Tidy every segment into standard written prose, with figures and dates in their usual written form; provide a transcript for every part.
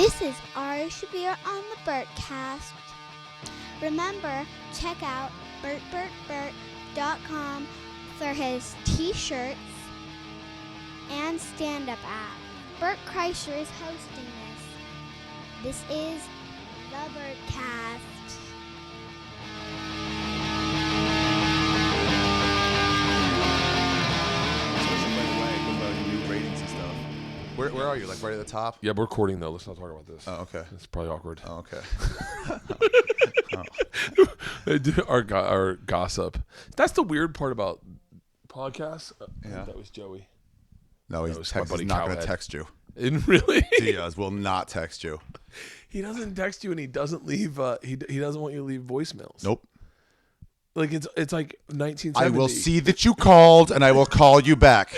This is Ari Shaffir on the Bertcast. Remember, check out bertcom for his t-shirts and stand-up app. Bert Kreischer is hosting this. This is the Bertcast. Where are you? Like right at the top? Yeah, we're recording though. Let's not talk about this. Oh, okay. It's probably awkward. Oh, okay. They do our gossip. That's the weird part about podcasts. Yeah. That was Joey. No, he's not going to text you. Really? Diaz will not text you. He doesn't text you, and he doesn't leave. He doesn't want you to leave voicemails. Nope. Like it's like 1970. I will see that you called, and I will call you back.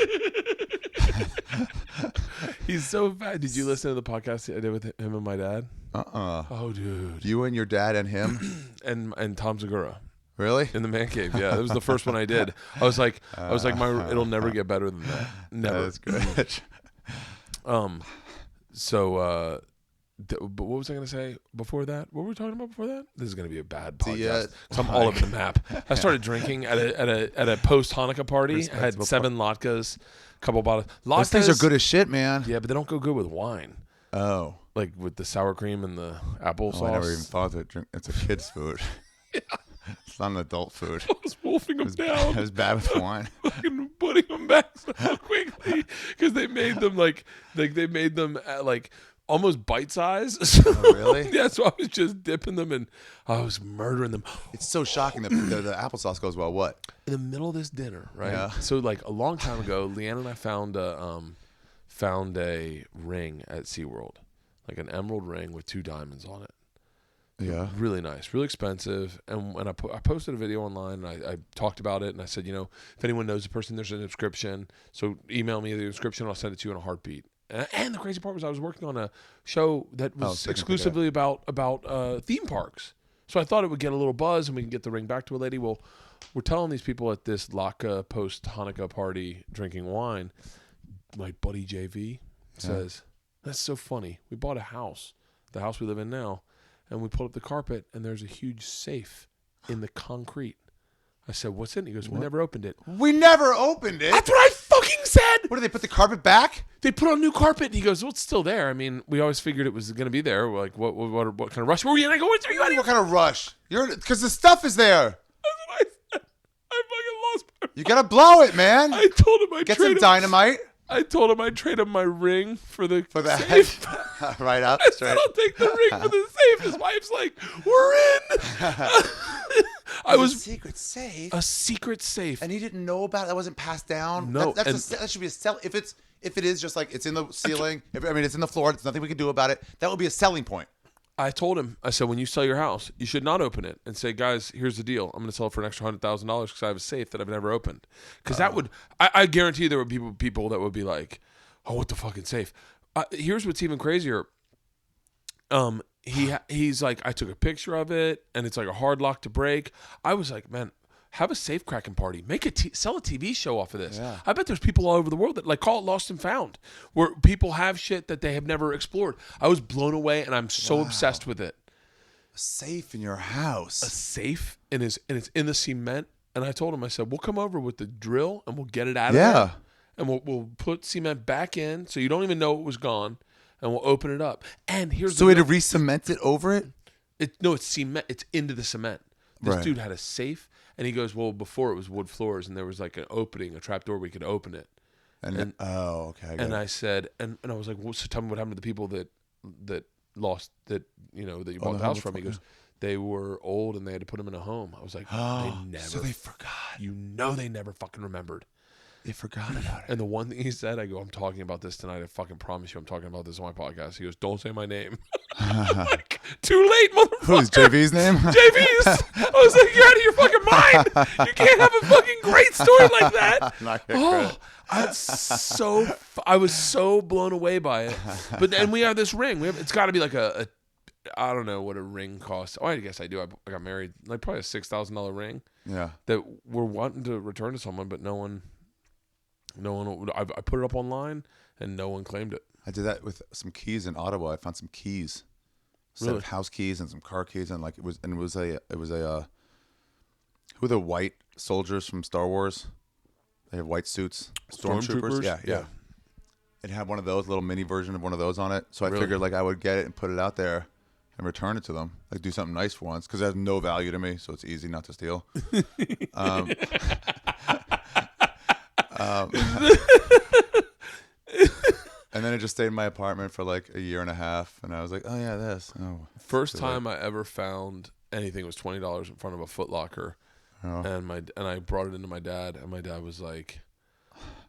He's so bad. Did you listen to the podcast I did with him and my dad? Oh, dude. You and your dad and him? and Tom Segura. Really? In the Mancave, yeah. That was the first one I did. I was like, it'll never get better than that. Never. That's good. But what was I going to say before that? What were we talking about before that? This is going to be a bad podcast. I'm all over the map. I started drinking at a post Hanukkah party. I had 7 latkes, a couple bottles. Those things are good as shit, man. Yeah, but they don't go good with wine. Oh. Like with the sour cream and the applesauce. I never even thought that it's a kid's food. Yeah. It's not an adult food. I was wolfing them down. It was bad with wine. Fucking putting them back so quickly because they made them like they made them like almost bite size. So, oh, really? Yeah, so I was just dipping them and I was murdering them. It's so shocking that the applesauce goes well. What? In the middle of this dinner, right? Yeah. So like a long time ago, Leanne and I found a ring at SeaWorld, like an emerald ring with 2 diamonds on it. Yeah. Really nice, really expensive. And when I posted a video online, and I talked about it, and I said, if anyone knows the person, there's an inscription. So email me the inscription, and I'll send it to you in a heartbeat. And the crazy part was I was working on a show that was exclusively about theme parks. So I thought it would get a little buzz, and we can get the ring back to a lady. Well, we're telling these people at this Laka post-Hanukkah party drinking wine, my buddy JV says, that's so funny. We bought a house, the house we live in now, and we pulled up the carpet, and there's a huge safe in the concrete. I said, what's in it? He goes, we never opened it. We never opened it? That's what I fucking said! What, did they put the carpet back? They put on new carpet. And he goes, well, it's still there. I mean, we always figured it was going to be there. We're like, what kind of rush were we in? I go, are you out of here? What kind of rush? Because the stuff is there. That's what I said. I fucking lost my mind. You got to blow it, man. I told him Get some dynamite. I told him I'd trade him my ring for the safe. Right up, straight. I'll take the ring for the safe. His wife's like, we're in. A secret safe. A secret safe. And he didn't know about it. That wasn't passed down. No, that should be a sell. If it is just like it's in the ceiling. It's in the floor. There's nothing we can do about it. That would be a selling point. I told him. I said, when you sell your house, you should not open it and say, guys, here's the deal. I'm going to sell it for an extra $100,000 because I have a safe that I've never opened. Because that would, I guarantee there would be people that would be like, oh, what the fucking safe? Here's what's even crazier. He's like, I took a picture of it, and it's like a hard lock to break. I was like, man, have a safe cracking party. Sell a TV show off of this. Yeah. I bet there's people all over the world that like call it Lost and Found, where people have shit that they have never explored. I was blown away, and I'm so obsessed with it. A safe in your house. A safe, and it's in the cement. And I told him, I said, we'll come over with the drill, and we'll get it out of there. And we'll put cement back in, so you don't even know it was gone. And we'll open it up. And here's we had to re-cement it over it? It's cement. It's into the cement. This dude had a safe, and he goes, well, before it was wood floors, and there was like an opening, a trap door we could open it. Okay. I said, and I was like, well, so tell me what happened to the people that lost, that you bought the house from. He goes, they were old, and they had to put them in a home. I was like, so they forgot. They never fucking remembered. They forgot about it. And the one thing he said, I go, I'm talking about this tonight. I fucking promise you I'm talking about this on my podcast. He goes, don't say my name. I'm like, too late, motherfucker. Who's JV's name? JV's. I was like, you're out of your fucking mind. You can't have a fucking great story like that. I was so blown away by it. But then we have this ring. It's got to be like a I don't know what a ring costs. Oh, I guess I do. I got married, like probably a $6,000 ring. Yeah. That we're wanting to return to someone, but no one. I put it up online, and no one claimed it. I did that with some keys in Ottawa. I found some keys, set Really? of house keys and some car keys, and like it was a who are the white soldiers from Star Wars? They have white suits, stormtroopers. Yeah. It had one of those, little mini version of one of those on it. So I figured like I would get it and put it out there and return it to them, like do something nice for once, because it has no value to me, so it's easy not to steal. And then it just stayed in my apartment for like a year and a half, and I was like, oh yeah, this. Oh, First time I ever found anything was $20 in front of a Foot Locker, and I brought it into my dad, and my dad was like,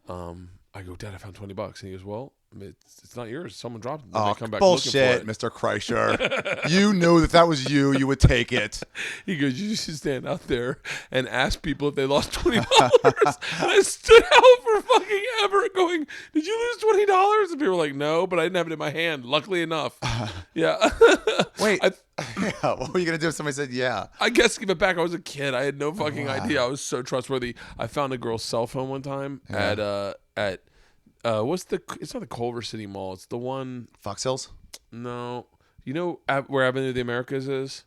I go, Dad, I found $20, and he goes, well, it's not yours. Someone dropped it. Then they come back bullshit, looking for it. Mr. Kreischer. You knew that was you would take it. He goes, you should stand out there and ask people if they lost $20. And I stood out for fucking ever going, did you lose $20? And people were like, no, but I didn't have it in my hand. Luckily enough. Yeah. Wait. What were you going to do if somebody said yeah? I guess give it back. I was a kid. I had no fucking idea. I was so trustworthy. I found a girl's cell phone one time at it's not the Culver City Mall. It's the one. Fox Hills? No. You know where Avenue of the Americas is?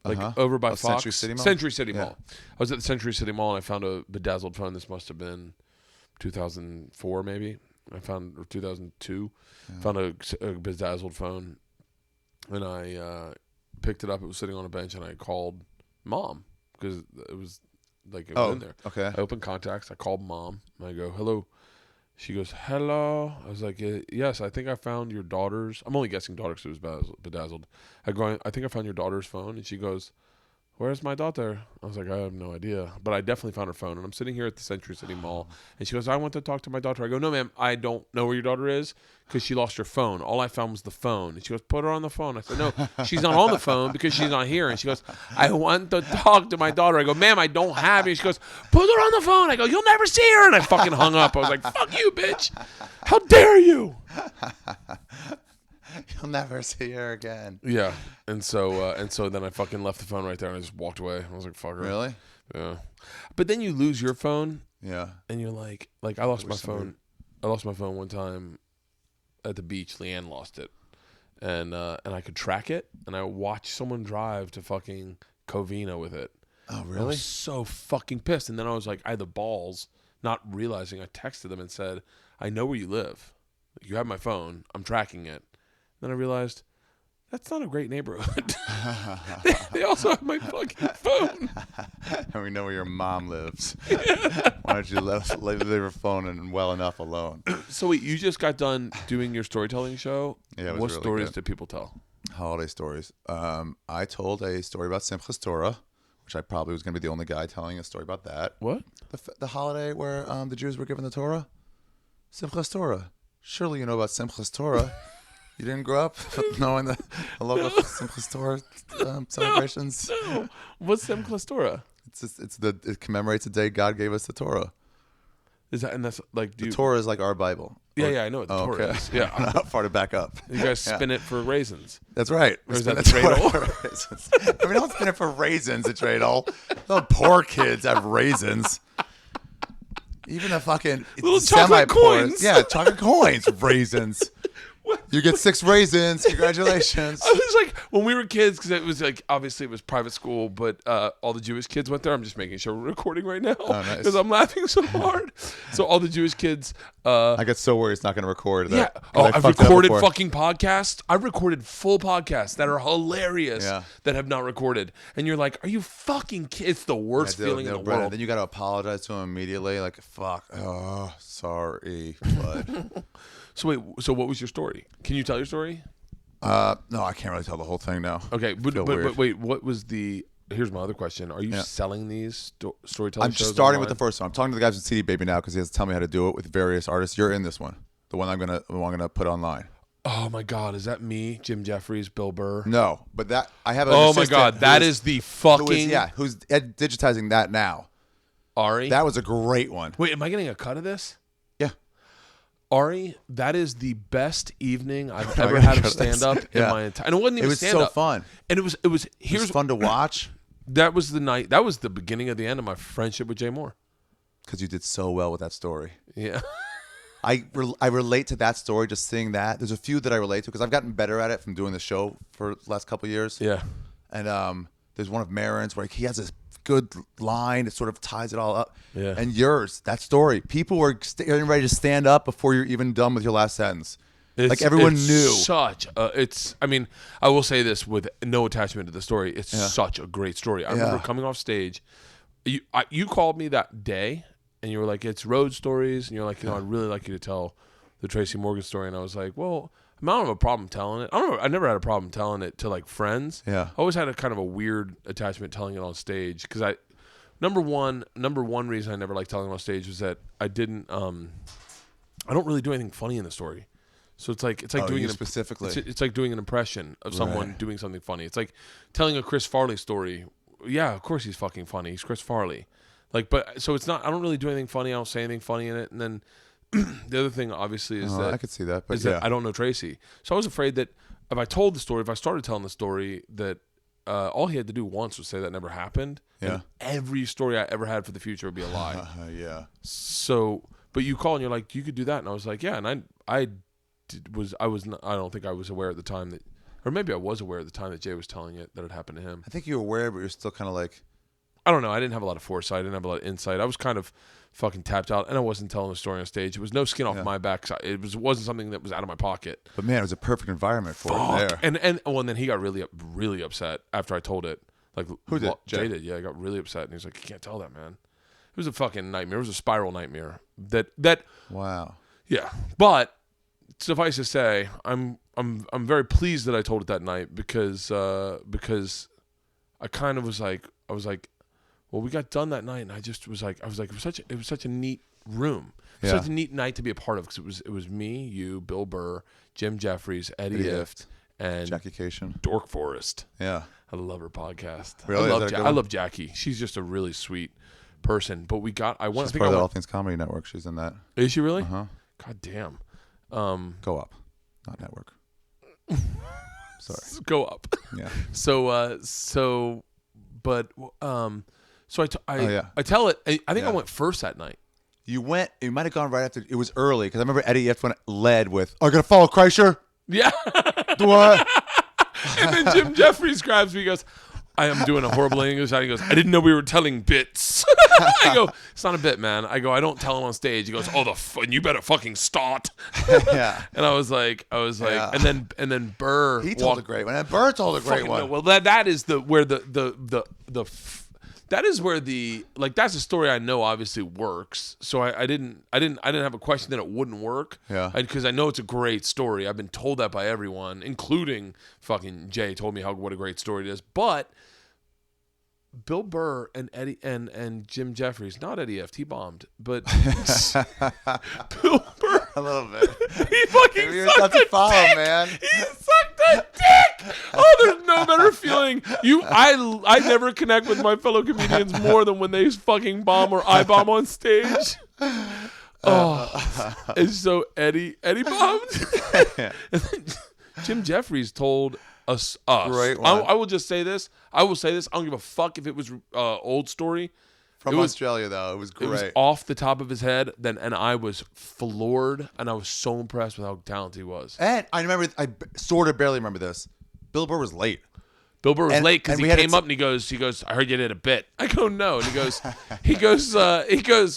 Like over by Fox? Century City Mall? Century City Mall. I was at the Century City Mall and I found a bedazzled phone. This must have been 2004 maybe. I found, or 2002. Found a bedazzled phone. And I picked it up. It was sitting on a bench and I called Mom because it was like it was in there. Okay. I opened contacts. I called Mom. And I go, hello. She goes, hello. I was like, yes, I think I found your daughter's. I'm only guessing daughter because it was bedazzled. I go, I think I found your daughter's phone. And she goes, where's my daughter? I was like, I have no idea. But I definitely found her phone. And I'm sitting here at the Century City Mall. And she goes, I want to talk to my daughter. I go, no, ma'am, I don't know where your daughter is because she lost her phone. All I found was the phone. And she goes, put her on the phone. I said, no, she's not on the phone because she's not here. And she goes, I want to talk to my daughter. I go, ma'am, I don't have it. She goes, put her on the phone. I go, you'll never see her. And I fucking hung up. I was like, fuck you, bitch. How dare you? You'll never see her again. Yeah. And so then I fucking left the phone right there and I just walked away. I was like, fuck her. Really? Yeah. But then you lose your phone. Yeah. And you're like I lost my phone. I lost my phone one time at the beach. Leanne lost it. And I could track it and I watched someone drive to fucking Covina with it. Oh, really? I was so fucking pissed. And then I was like, I had the balls, not realizing I texted them and said, I know where you live. You have my phone. I'm tracking it. Then I realized that's not a great neighborhood. They also have my fucking phone. And we know where your mom lives. Why don't you leave your phone and well enough alone? So wait, you just got done doing your storytelling show. Yeah, it was what really stories good. did people tell? Holiday stories. I told a story about Simchas Torah, which I probably was going to be the only guy telling a story about that. What? The holiday where the Jews were given the Torah? Simchas Torah. Surely you know about Simchas Torah. You didn't grow up knowing the local Simchas Torah celebrations? No. What's Simchas Torah? It commemorates the day God gave us the Torah. Is that, and that's like, The Torah is like our Bible. Yeah, I know what the Torah okay. is. Yeah. How far to back up? You guys spin it for raisins. That's right. Or is Spin that the the Torah dreidel? for raisins. I mean, don't spin it for raisins, the dreidel. The poor kids have raisins. Even the fucking little chocolate coins. Yeah, chocolate coins, raisins. You get 6 raisins. Congratulations. I was like, when we were kids, because it was like, obviously it was private school, but all the Jewish kids went there. I'm just making sure we're recording right now because I'm laughing so hard. So all the Jewish kids. I get so worried it's not going to record. Yeah. I've recorded fucking podcasts. I've recorded full podcasts that are hilarious that have not recorded. And you're like, are you fucking kidding? It's the worst feeling in the world. Then you got to apologize to him immediately. Like, fuck. Oh, sorry, bud. So wait, so what was your story? Can you tell your story? No, I can't really tell the whole thing now. Okay, but wait, what was the? Here's my other question: are you selling these storytelling? I'm just starting with the first one. I'm talking to the guys with CD Baby now because he has to tell me how to do it with various artists. You're in this one, the one I'm gonna put online. Oh my God, is that me, Jim Jeffries, Bill Burr? No, but that I have. Oh my God, that is the fucking who's digitizing that now? Ari. That was a great one. Wait, am I getting a cut of this? Yeah. Ari, that is the best evening I've ever had of stand up in my entire. And it wasn't even stand up. It was so fun. And it was fun to watch. That was the night. That was the beginning of the end of my friendship with Jay Moore. Because you did so well with that story. Yeah. I relate to that story, just seeing that. There's a few that I relate to because I've gotten better at it from doing the show for the last couple of years. Yeah. And there's one of Marin's where he has this good line that sort of ties it all up. Yeah. And yours, that story, people were getting ready to stand up before you're even done with your last sentence. Like everyone knew. I mean, I will say this with no attachment to the story. It's such a great story. I remember coming off stage. You called me that day, and you were like, "It's road stories," and you're like, "I'd really like you to tell the Tracy Morgan story." And I was like, "Well, I don't have a problem telling it. I never had a problem telling it to like friends. Yeah, I always had a kind of a weird attachment telling it on stage because number one reason I never liked telling it on stage was that I don't really do anything funny in the story. So it's like doing it specifically. It's like doing an impression of someone doing something funny. It's like telling a Chris Farley story. Yeah, of course he's fucking funny. He's Chris Farley. Like, but so it's not. I don't really do anything funny. I don't say anything funny in it. And then the other thing, obviously, is that I could see that. But that I don't know Tracy. So I was afraid that if I started telling the story, that all he had to do once was say that never happened. Yeah. And every story I ever had for the future would be a lie. Yeah. So, but you call and you're like, you could do that, and I was like, yeah, and I don't think I was aware at the time that, or maybe I was aware at the time that Jay was telling it that it happened to him. I think you were aware, but you're still kind of like, I don't know. I didn't have a lot of foresight. I didn't have a lot of insight. I was kind of fucking tapped out, and I wasn't telling the story on stage. It was no skin off my back. It wasn't something that was out of my pocket. But man, it was a perfect environment for it there. And then he got really upset after I told it. Like, who did? Jay did. Yeah, I got really upset, and he's like, "You can't tell that, man." It was a fucking nightmare. It was a spiral nightmare. That. Wow. Yeah, but suffice to say, I'm very pleased that I told it that night because I kind of was like, well, we got done that night, and I was like, it was such a neat room, such a neat night to be a part of because it was me, you, Bill Burr, Jim Jeffries, Eddie Ift, and Jackie Cation, Dork Forest. Yeah, I love her podcast. Really, I love Jackie. She's just a really sweet person. But She's part of the All Things Comedy Network. She's in that. Is she really? God damn. Go Up, not Network. Sorry. Go Up. Yeah. So I tell it. I think I went first that night. You might have gone right after. It was early because I remember Eddie Ift led with, "I'm gonna follow Kreischer." Yeah. What? And then Jim Jeffries grabs me. He goes, "I am doing a horrible English." And he goes, "I didn't know we were telling bits." I go, "It's not a bit, man." I go, "I don't tell them on stage." He goes, "Oh, and you better fucking start." Yeah. And I was like, and then Burr. He told a great one. And Burr told a great one. No, well, that is where that is where that's a story I know obviously works. So I didn't have a question that it wouldn't work. Yeah. Because I know it's a great story. I've been told that by everyone, including fucking Jay told me what a great story it is. But Bill Burr and Eddie and Jim Jeffries, not Eddie Ift, he bombed, but Bill Burr, a little bit. He fucking You're sucked tough to follow, dick. man. He sucked a dick. Oh, there's no better feeling. I never connect with my fellow comedians more than when they fucking bomb or I bomb on stage. Oh, and so Eddie bombed. And then Jim Jeffries told us. Great one. I will just say this. I don't give a fuck if it was old story. From Australia, though. It was great. It was off the top of his head, and I was floored, and I was so impressed with how talented he was. And I remember, I sort of barely remember this. Bill Burr was late. Bill Burr was late because he came up and he goes, "I heard you did a bit." I go, "No," and he goes,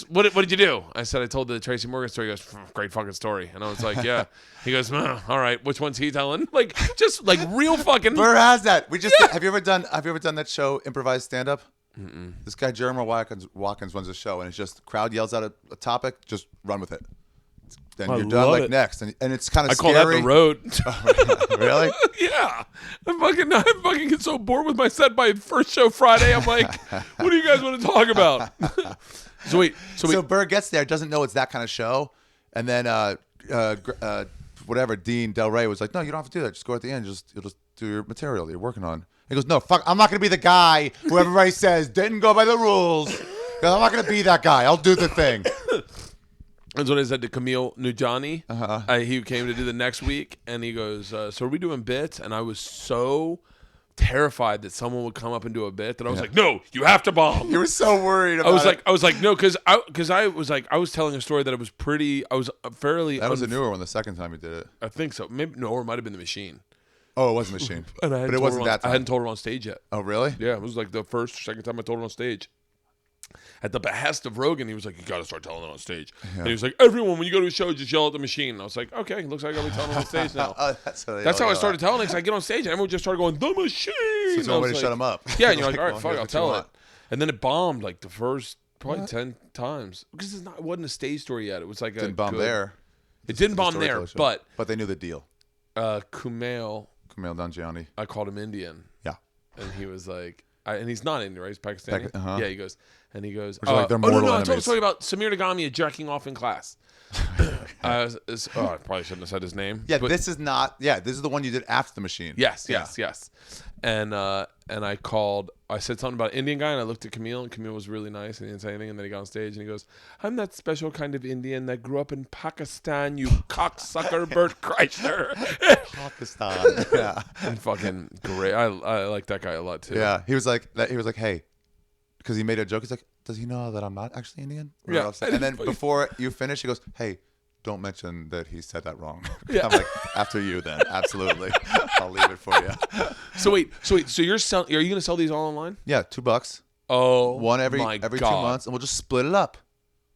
"What did you do?" I said, "I told the Tracy Morgan story." He goes, "Great fucking story," and I was like, "Yeah." He goes, "All right, which one's he telling?" Like, just like real fucking. Burr has that. Have you ever done that show, improvised stand up? This guy Jeremy Watkins runs a show, and it's just crowd yells out a topic, just run with it. Then you're done like next, and it's kind of scary. I call that the road. Really? Yeah. I fucking get so bored with my set by first show Friday. I'm like, what do you guys want to talk about? So Burr gets there, doesn't know it's that kind of show, and then Dean Del Rey was like, "No, you don't have to do that. Just go at the end. You'll just do your material that you're working on." He goes, "No, fuck, I'm not going to be the guy who everybody says didn't go by the rules. I'm not going to be that guy. I'll do the thing." That's what I said to Camille Nujani. He came to do the next week, and he goes, "So are we doing bits?" And I was so terrified that someone would come up and do a bit that I was like, no, you have to bomb. You were so worried about I was like, no, because I was telling a story that it was pretty. I was fairly. That was a newer one. The second time you did it, I think so. Maybe no, or it might have been the machine. Oh, it was the machine, But it wasn't that time. I hadn't told her on stage yet. Oh, really? Yeah, it was like the first or second time I told her on stage. At the behest of Rogan, he was like, you got to start telling it on stage. Yeah. And he was like, everyone, when you go to a show, just yell at the machine. And I was like, okay, looks like I'll be telling it on stage now. That's how I started telling it, because I get on stage and everyone just started going, the machine. So it's no way to shut them up. Yeah, and you're like, all right, fuck, I'll tell it. And then it bombed like the first probably 10 times. Because it wasn't a stage story yet. It was like didn't bomb there. It didn't bomb there, but they knew the deal. Kumail Nanjiani. I called him Indian. Yeah. And he was like, and he's not Indian, right? He's Pakistani. Yeah, he goes, like they're mortal I told a story about Samir Nagami jacking off in class. I probably shouldn't have said his name. Yeah, this is not. Yeah, this is the one you did after the machine. Yes. And I said something about an Indian guy, and I looked at Camille, and Camille was really nice, and he didn't say anything, and then he got on stage, and he goes, I'm that special kind of Indian that grew up in Pakistan, you cocksucker, Bert Kreischer. Pakistan, yeah. And fucking great. I like that guy a lot, too. Yeah, he was like, hey, because he made a joke, he's like, does he know that I'm not actually Indian? Yeah. And then before you finish, he goes, hey, don't mention that he said that wrong. Yeah. I'm like, after you then, absolutely. I'll leave it for you. So wait, so you're selling? Are you going to sell these all online? Yeah, $2. Oh, one every 2 months, and we'll just split it up.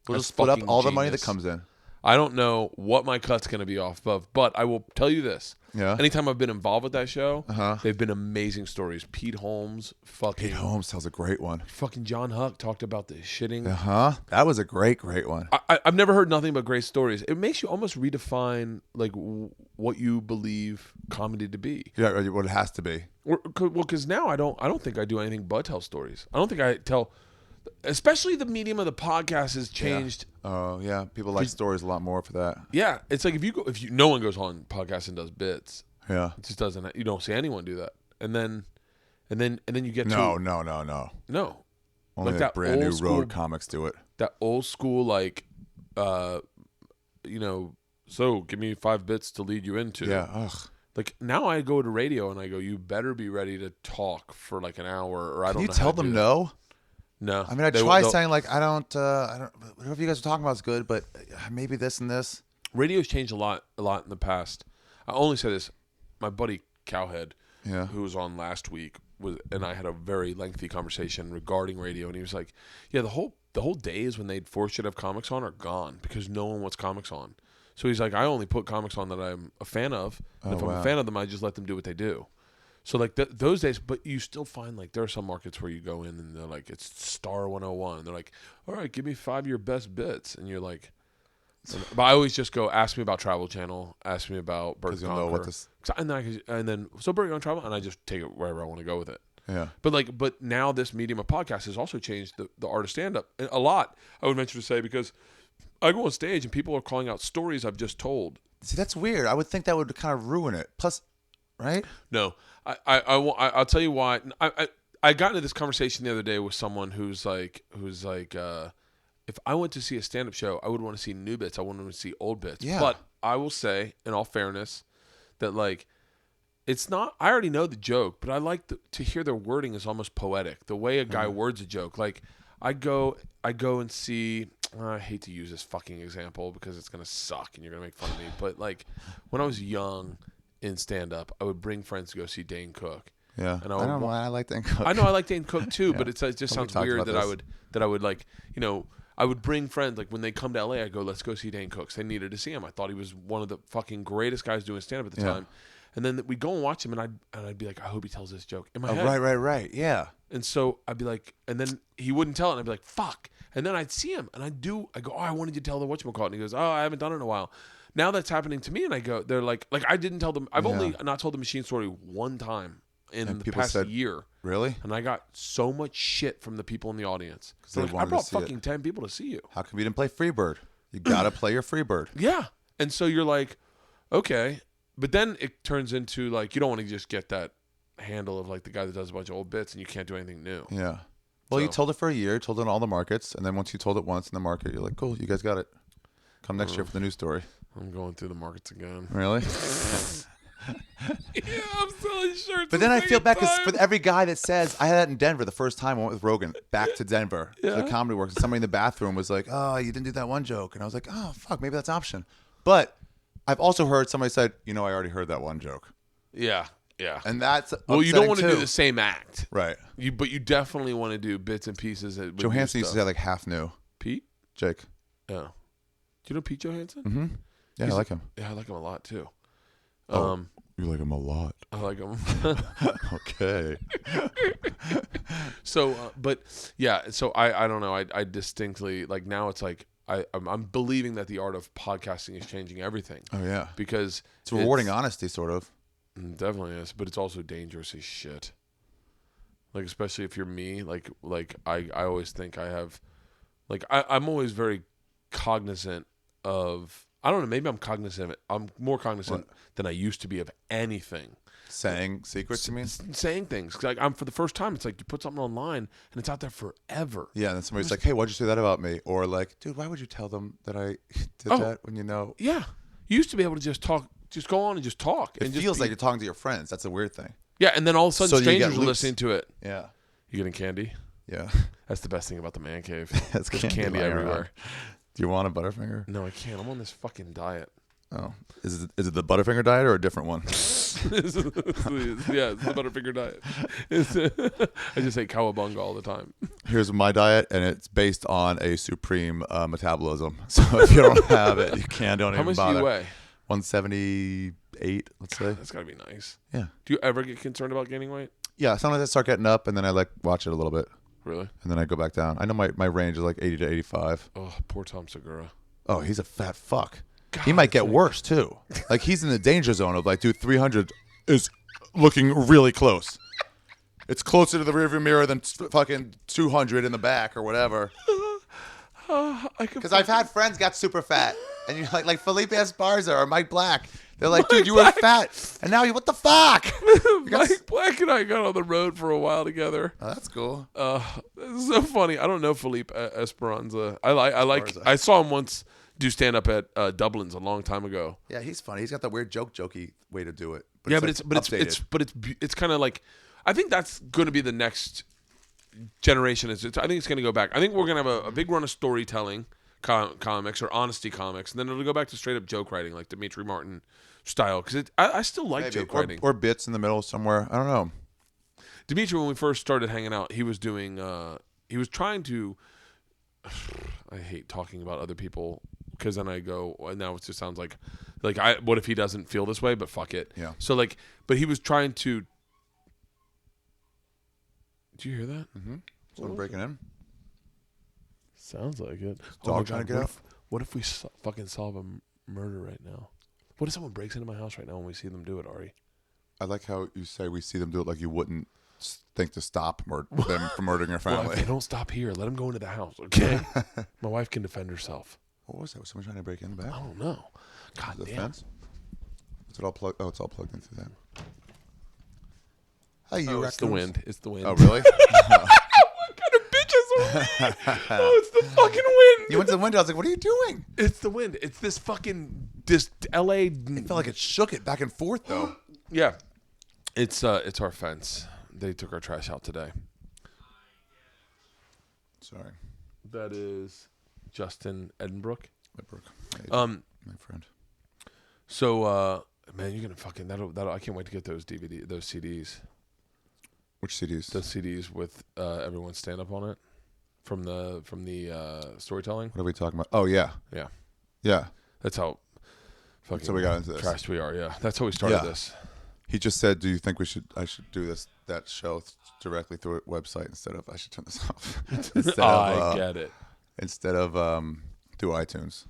We'll just split up all the money that comes in. I don't know what my cut's going to be off of, but I will tell you this. Yeah. Anytime I've been involved with that show, they've been amazing stories. Pete Holmes tells a great one. Fucking John Huck talked about the shitting. That was a great one. I've never heard nothing but great stories. It makes you almost redefine like what you believe comedy to be. Yeah, what it has to be. Well, because now I don't think I do anything but tell stories. I don't think I tell. Especially the medium of the podcast has changed. Oh yeah, people like stories a lot more for that. Yeah, it's like no one goes on podcasts and does bits. Yeah, it just doesn't. You don't see anyone do that. And then you get no. like Only that brand new school, road comics do it. That old school so give me 5 bits to lead you into. Yeah. Ugh. Like now I go to radio and I go, you better be ready to talk for like an hour or I don't know. Can you tell them no? No. I mean, I try saying like, I don't, whatever you guys are talking about is good, but maybe this and this. Radio's changed a lot in the past. I only say this, my buddy Cowhead, who was on last week, and I had a very lengthy conversation regarding radio, and he was like, yeah, the whole days when they'd force you to have comics on are gone because no one wants comics on. So he's like, I only put comics on that I'm a fan of, and if I'm a fan of them, I just let them do what they do. So like those days, but you still find like there are some markets where you go in and they're like, it's Star 101. And they're like, all right, give me 5 of your best bits. And you're like, but I always just go, ask me about Travel Channel, ask me about Bert Kreischer. And then so Bert, you on Travel? And I just take it wherever I want to go with it. Yeah. But now this medium of podcast has also changed the art of stand-up a lot, I would venture to say, because I go on stage and people are calling out stories I've just told. See, that's weird. I would think that would kind of ruin it. Plus, right? No. I'll tell you why. I got into this conversation the other day with someone who's like, if I went to see a stand-up show, I would want to see new bits. I wouldn't want to see old bits. Yeah. But I will say, in all fairness, that like, it's not. I already know the joke, but I like to hear their wording is almost poetic. The way a guy words a joke. Like, I go and see. I hate to use this fucking example because it's gonna suck and you're gonna make fun of me. But like, when I was young in stand-up, I would bring friends to go see Dane Cook. Yeah, and I don't know why I like Dane Cook. I know I like Dane Cook too, but it just sounds weird that I would like, I would bring friends, like when they come to LA, I go, let's go see Dane Cook. They needed to see him. I thought he was one of the fucking greatest guys doing stand-up at the time. And then we'd go and watch him, and I'd be like, I hope he tells this joke in my head. Right, yeah. And so I'd be like, and then he wouldn't tell it, and I'd be like, fuck. And then I'd see him, and I go, oh, I wanted you to tell the whatchamacallit. And he goes, oh, I haven't done it in a while. Now that's happening to me, and I go, they're like I didn't tell them. I've only not told the machine story one time in the past year. Really? And I got so much shit from the people in the audience. Like, I brought fucking 10 people to see you. How come you didn't play Freebird? You got to play your Freebird. Yeah. And so you're like, okay. But then it turns into like, you don't want to just get that handle of like the guy that does a bunch of old bits and you can't do anything new. Yeah. Well, you told it for a year, told it in all the markets. And then once you told it once in the market, you're like, cool, you guys got it. Come next year for the new story. I'm going through the markets again. Really? Yeah, I'm selling shirts. But then I feel bad because for every guy that says, I had that in Denver the first time I went with Rogan back to Denver to the Comedy Works. And somebody in the bathroom was like, oh, you didn't do that one joke. And I was like, oh, fuck, maybe that's an option. But I've also heard somebody said, I already heard that one joke. Yeah. Yeah. And that's well, you don't want to too. do the same act. Right. But you definitely want to do bits and pieces. Johansson used to say like half new. Pete? Jake. Yeah. Do you know Pete Johansson? Mm-hmm. Yeah, I like him. Yeah, I like him a lot too. You like him a lot. I like him. Okay. So, but yeah, so I don't know. I distinctly like now it's like I'm believing that the art of podcasting is changing everything. Oh yeah. Because it's rewarding honesty, sort of. Definitely is, but it's also dangerous as shit. Like especially if you're me, like I always think I have, like I'm always very cognizant of. I don't know. Maybe I'm more cognizant than I used to be of anything. Saying secrets, you mean? Saying things. Like I'm for the first time. It's like you put something online and it's out there forever. Yeah, and then somebody's like, "Hey, why'd you say that about me?" Or like, "Dude, why would you tell them that I did that when you know?" Yeah, you used to be able to just talk, just go on and just talk. It feels like you're talking to your friends. That's a weird thing. Yeah, and then all of a sudden, So strangers are listening to it. Yeah, you getting candy? Yeah, that's the best thing about the man cave. There's candy everywhere. Around. Do you want a Butterfinger? No, I can't. I'm on this fucking diet. Oh, is it the Butterfinger diet or a different one? Yeah, it's the Butterfinger diet. I just ate cowabunga all the time. Here's my diet, and it's based on a supreme metabolism. So if you don't have it, you don't even bother. How much do you weigh? 178, let's say. That's gotta be nice. Yeah. Do you ever get concerned about gaining weight? Yeah, sometimes I start getting up, and then I watch it a little bit. Really? And then I go back down. I know my range is like 80 to 85. Oh, poor Tom Segura. Oh, he's a fat fuck. God, he might get worse too. Like he's in the danger zone of like, dude, 300 is looking really close. It's closer to the rearview mirror than fucking 200 in the back or whatever. Because I've had friends got super fat, and you're like Felipe Esparza or Mike Black. They're like, dude, you were fat, and now what the fuck? Mike Black and I got on the road for a while together. Oh, that's cool. This is so funny. I don't know Felipe Esperanza. I saw him once do stand up at Dublin's a long time ago. Yeah, he's funny. He's got that weird jokey way to do it. But it's kind of like, I think that's going to be the next generation. I think it's going to go back. I think we're going to have a big run of storytelling comics or honesty comics, and then it'll go back to straight up joke writing, like Dimitri Martin style. Because I still like joke writing or bits in the middle somewhere. I don't know. Dimitri, when we first started hanging out, he was doing. He was trying to. I hate talking about other people because then I go. Now it just sounds like what if he doesn't feel this way? But fuck it. Yeah. So but he was trying to. Do you hear that? Mm-hmm. Someone breaking in. Sounds like it. Dog trying to get out. What if we fucking solve a murder right now? What if someone breaks into my house right now and we see them do it, Ari? I like how you say we see them do it like you wouldn't think to stop them from murdering your family. Well, if they don't stop here, let them go into the house, okay? My wife can defend herself. What was that? Was someone trying to break in the back? I don't know. God damn. Fence? Is it all plugged? Oh, it's all plugged into that. Hey, you it's the wind. It's the wind. Oh, really? What kind of bitches are we? Oh, it's the fucking wind. You went to the window. I was like, what are you doing? It's the wind. It's this LA. It felt like it shook it back and forth, though. Yeah. It's our fence. They took our trash out today. Sorry. That is Justin Edinbrook. My friend. So, man, you're gonna fucking that'll I can't wait to get those CDs. Which CDs? The CDs with everyone's stand up on it from the storytelling. What are we talking about? Oh yeah. Yeah. That's how fucking so we got into this. Trashed we are. Yeah. That's how we started this. He just said, "Do you think I should do that show directly through a website instead of I should turn this off?" I get it. Instead of through iTunes.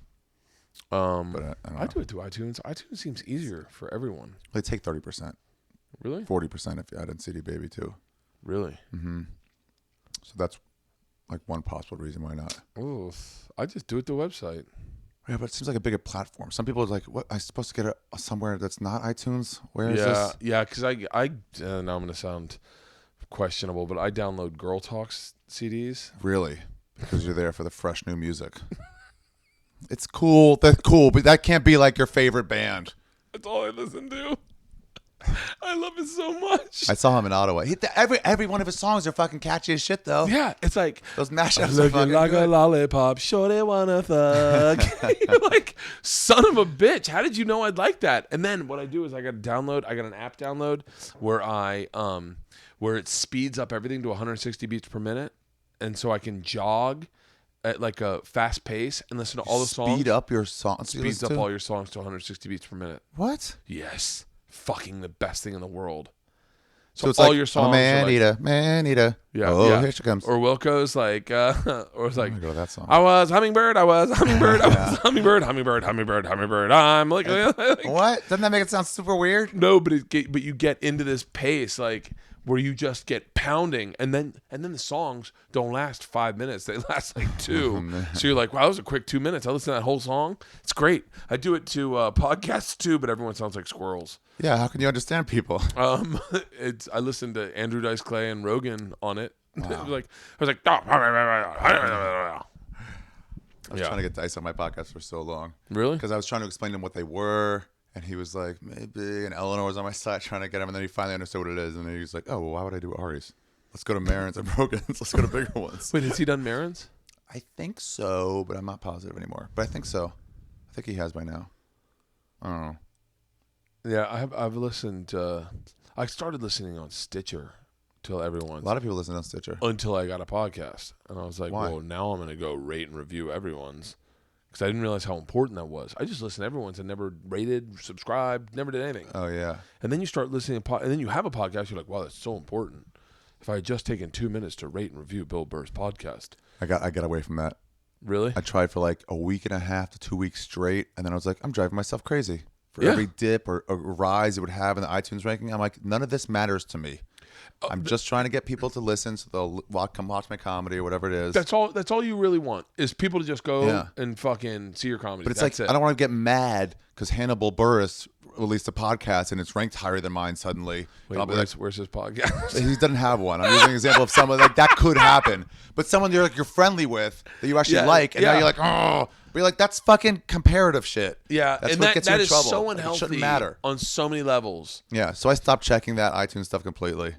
But I do it through iTunes. iTunes seems easier for everyone. They take 30%. Really? 40% if you add in CD Baby too. Really? Mm-hmm. So that's like one possible reason why not. Oh, I just do it through the website. Yeah, but it seems like a bigger platform. Some people are like, "What? I'm supposed to get it somewhere that's not iTunes? Where is this?" Yeah. Because I now I'm gonna sound questionable, but I download Girl Talks CDs. Really? Because you're there for the fresh new music. It's cool. That's cool, but that can't be like your favorite band. That's all I listen to. I love it so much. I saw him in Ottawa. Every one of his songs are fucking catchy as shit, though. Yeah, it's like Those mashups are looking fucking like good. a lollipop, shorty wanna thug. You're like, son of a bitch. How did you know I'd like that? And then what I do is I got an app download where it speeds up everything to 160 beats per minute, and so I can jog at like a fast pace and listen to all the songs. Speed up your songs. Speeds up all your songs to 160 beats per minute. What? Yes, fucking the best thing in the world. So it's all like, your songs. man eater. Yeah. Oh, yeah. here she comes. Or Wilco's like, or it's like, I'm gonna go to that song. I was hummingbird, I was hummingbird, I was hummingbird, hummingbird, hummingbird, hummingbird. I'm like, What? Doesn't that make it sound super weird? no, but you get into this pace like where you just get pounding, and then the songs don't last 5 minutes; they last like 2. So you're like, wow, that was a quick 2 minutes. I listened to that whole song. It's great. I do it to podcasts too, but everyone sounds like squirrels. Yeah, how can you understand people? I listened to Andrew Dice Clay and Rogan on it. Wow. I was like, oh. I was trying to get Dice on my podcast for so long. Really? Because I was trying to explain to him what they were, and he was like, maybe. And Eleanor was on my side trying to get him, and then he finally understood what it is. And then he was like, oh, well, why would I do Ari's? Let's go to Marin's and Rogan's. Let's go to bigger ones. Wait, has he done Marin's? I think so, but I'm not positive anymore. But I think so. I think he has by now. I don't know. Yeah, I've listened. I started listening on Stitcher till everyone's. A lot of people listen on Stitcher. Until I got a podcast, and I was like, Why? well, now I'm gonna go rate and review everyone's, because I didn't realize how important that was. I just listened to everyone's and never rated, subscribed, never did anything. Oh yeah. And then you start listening to and then you have a podcast. You're like, wow, that's so important. If I had just taken 2 minutes to rate and review Bill Burr's podcast. I got away from that. Really? I tried for like a week and a half to 2 weeks straight, and then I was like, I'm driving myself crazy. For Yeah. every dip or rise it would have in the iTunes ranking, I'm like, none of this matters to me. I'm just trying to get people to listen, so they'll come watch my comedy or whatever it is. That's all you really want is people to just go and fucking see your comedy. But it's That's like it. I don't want to get mad because Hannibal Buress released a podcast and it's ranked higher than mine suddenly. Wait, and I'll be like, where's his podcast? he doesn't have one. I'm using an example of someone like that could happen, but someone you're friendly with that you actually like, and now you're like, oh, but you're like, that's fucking comparative shit. Yeah, that's and what gets you that in is trouble. so Like, unhealthy. it shouldn't matter on so many levels. Yeah, so I stopped checking that iTunes stuff completely.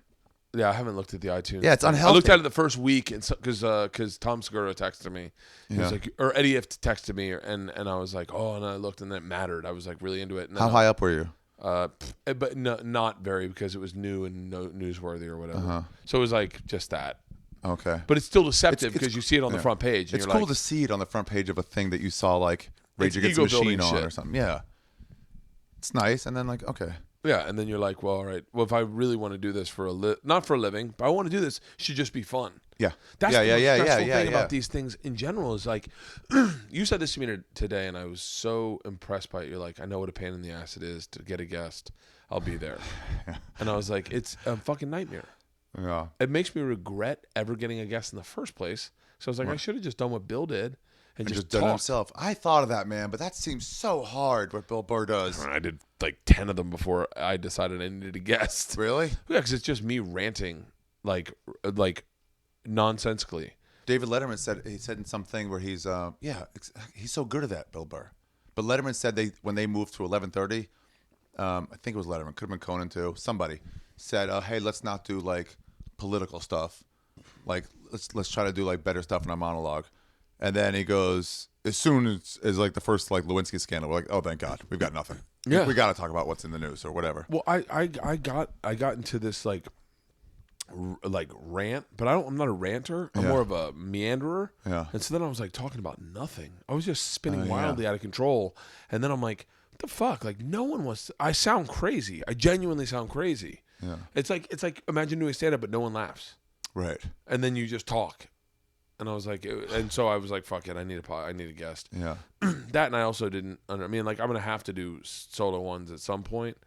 Yeah, I haven't looked at the iTunes. Yeah, it's thing. unhealthy. I looked at it the first week, and because Tom Segura texted me, he was Yeah. like, or Eddie If texted me, and I was like, oh, and I looked, and it mattered. I was like really into it. And then How high up were you? But no, not very, because it was new and newsworthy or whatever. So it was like just that. Okay. But it's still deceptive It's because you see it on the front page. And It's you're cool like, to see it on the front page of a thing that you saw like Rage It's Against the ego-building Machine on shit. or something. Yeah. It's nice. And then like, okay. yeah, and then you're like, well, all right. Well, if I really want to do this for not for a living, but I want to do this, it should just be fun. Yeah. That's yeah, the yeah, most yeah, stressful yeah, thing yeah. about these things in general is like, you said this to me today, and I was so impressed by it. You're like, I know what a pain in the ass it is to get a guest. I'll be there. And I was like, it's a fucking nightmare. Yeah. It makes me regret ever getting a guest in the first place. So I was like, I should have just done what Bill did and just done it talk. himself. I thought of that, man, but that seems so hard what Bill Burr does. I did like 10 of them before I decided I needed a guest. Really? Yeah, because it's just me ranting like nonsensically. David Letterman said in something where he's he's so good at that, Bill Burr. But Letterman said when they moved to 11:30, I think it was Letterman, could have been Conan too. Somebody said, "Hey, let's not do like political stuff. Like let's try to do like better stuff in our monologue." And then he goes, as soon as like the first like Lewinsky scandal, we're like, "Oh, thank God, we've got nothing. Yeah. we got to talk about what's in the news or whatever." Well, I got into this like rant, but I'm not a ranter. I'm more of a meanderer. Yeah. And so then I was like talking about nothing. I was just spinning wildly out of control. And then I'm like, what the fuck? Like no one wants. I sound crazy. I genuinely sound crazy. Yeah. It's like imagine doing stand up, but no one laughs. Right. And then you just talk. And I was like, and so I was like, fuck it, I need a guest. Yeah. That, and I also didn't. I mean, like I'm gonna have to do solo ones at some point.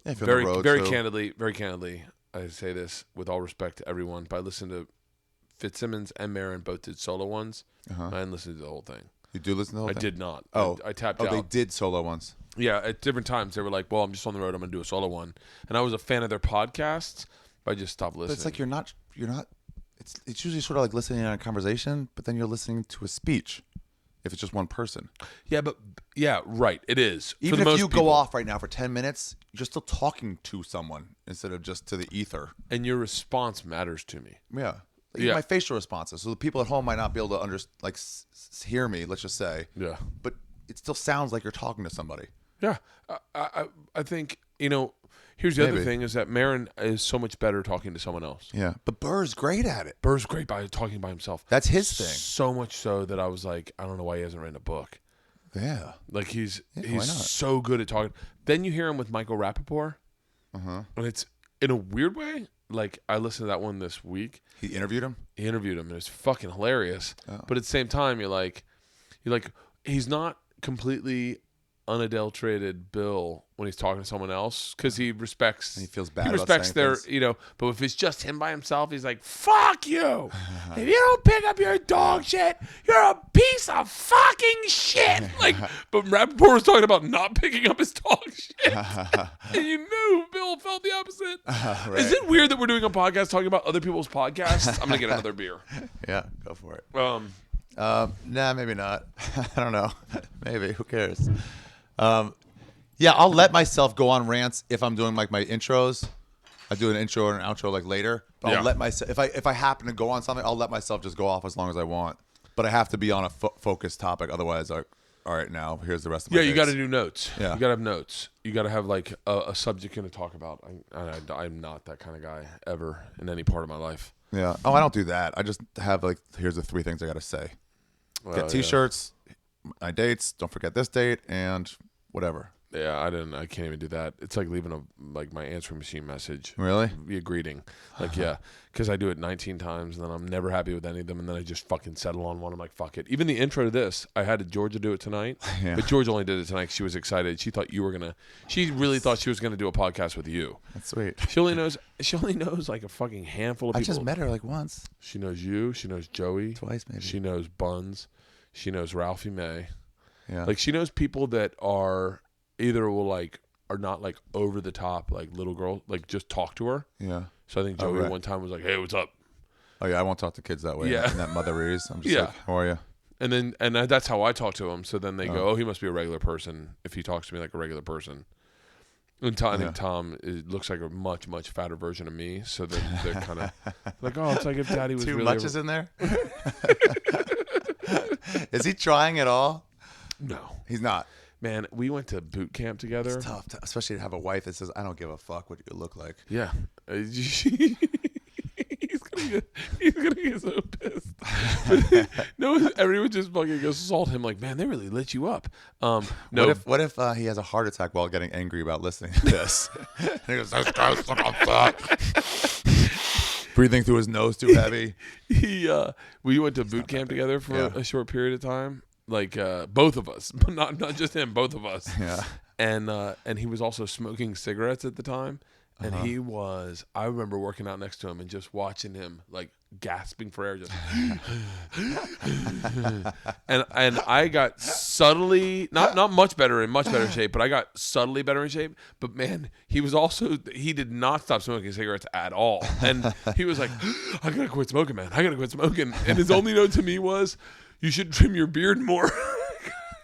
Yeah, if you're on the road, Very too. candidly, I say this with all respect to everyone, but I listened to Fitzsimmons and Marin both did solo ones. I didn't listen to the whole thing. You do listen to the whole I thing? did not. Oh, I tapped out. they did solo ones. Yeah, at different times they were like, "Well, I'm just on the road. I'm gonna do a solo one," and I was a fan of their podcasts, but I just stopped listening. But it's like you're not. It's usually sort of like listening to a conversation, but then you're listening to a speech. if it's just one person. Yeah, but right. It is. Even for the if most you people. go off right now for 10 minutes, you're still talking to someone instead of just to the ether. And your response matters to me. Yeah. Yeah. My facial responses. So the people at home might not be able to hear me, let's just say. Yeah. But it still sounds like you're talking to somebody. Yeah. I think, here's the other thing is that Marin is so much better talking to someone else. Yeah. But Burr's great at it. Burr's great by talking by himself. That's his thing. So much so that I was like, I don't know why he hasn't written a book. Yeah. Like he's why not? so good at talking. Then you hear him with Michael Rappaport. And it's in a weird way. Like I listened to that one this week. He interviewed him? He interviewed him. And it was fucking hilarious. Oh. But at the same time, you're like, he's not completely unadulterated Bill when he's talking to someone else because he respects. And he feels bad. He respects about saying their, But if it's just him by himself, he's like, "Fuck you! If you don't pick up your dog shit, you're a piece of fucking shit." Like, but Rappaport was talking about not picking up his dog shit, and you knew Bill felt the opposite. Right. Is it weird that we're doing a podcast talking about other people's podcasts? I'm gonna get another beer. Yeah, go for it. Nah, maybe not. I don't know. Maybe. Who cares? Yeah, I'll let myself go on rants if I'm doing like my intros. I do an intro and an outro like later. But I'll let myself if I happen to go on something, I'll let myself just go off as long as I want. But I have to be on a focused topic. Otherwise, all right, now here's the rest of my you days. got to do notes. Yeah. You got to have notes. You got to have like a subject you're going to talk about. I'm not that kind of guy ever in any part of my life. Yeah. Oh, I don't do that. I just have like, here's the 3 things I got to say. Get T-shirts, my dates. Don't forget this date and whatever. Yeah, I can't even do that. It's like leaving my answering machine message. Really? Be a greeting. Like, yeah, because I do it 19 times and then I'm never happy with any of them and then I just fucking settle on one. I'm like, fuck it. Even the intro to this, I had Georgia do it tonight. Yeah. But Georgia only did it tonight 'cause she was excited. She thought you were she really thought she was going to do a podcast with you. That's sweet. She only knows like a fucking handful of people. I just met her like once. She knows you. She knows Joey. Twice maybe. She knows Buns. She knows Ralphie May. Yeah. Like she knows people that are either are not like over the top like little girl, like just talk to her. Yeah. So I think Joey one time was like, "Hey, what's up?" Oh yeah, I won't talk to kids that way. Yeah. In that motherese. I'm just like, how are you? And that's how I talk to them. So then they go, "Oh, he must be a regular person if he talks to me like a regular person." And I think Tom looks like a much, much fatter version of me. So they're kind of like, "Oh, it's like if Daddy was Too really much is in there." Is he trying at all? No, he's not. Man, we went to boot camp together. It's tough, especially to have a wife that says, "I don't give a fuck what you look like." Yeah. He's gonna get so pissed. But, no, everyone just fucking assault him like, man, they really lit you up. No, what if he has a heart attack while getting angry about listening to this? And he goes, "This guy's such a fuck." Breathing through his nose too heavy. We went to boot camp together for a short period of time. Like both of us, but not just him, both of us. Yeah. And he was also smoking cigarettes at the time. And he was, I remember working out next to him and just watching him like gasping for air, just and I got subtly not much better shape, but I got subtly better in shape. But man, he did not stop smoking cigarettes at all. And he was like, "I gotta quit smoking, man. I gotta quit smoking." And his only note to me was, "You should trim your beard more."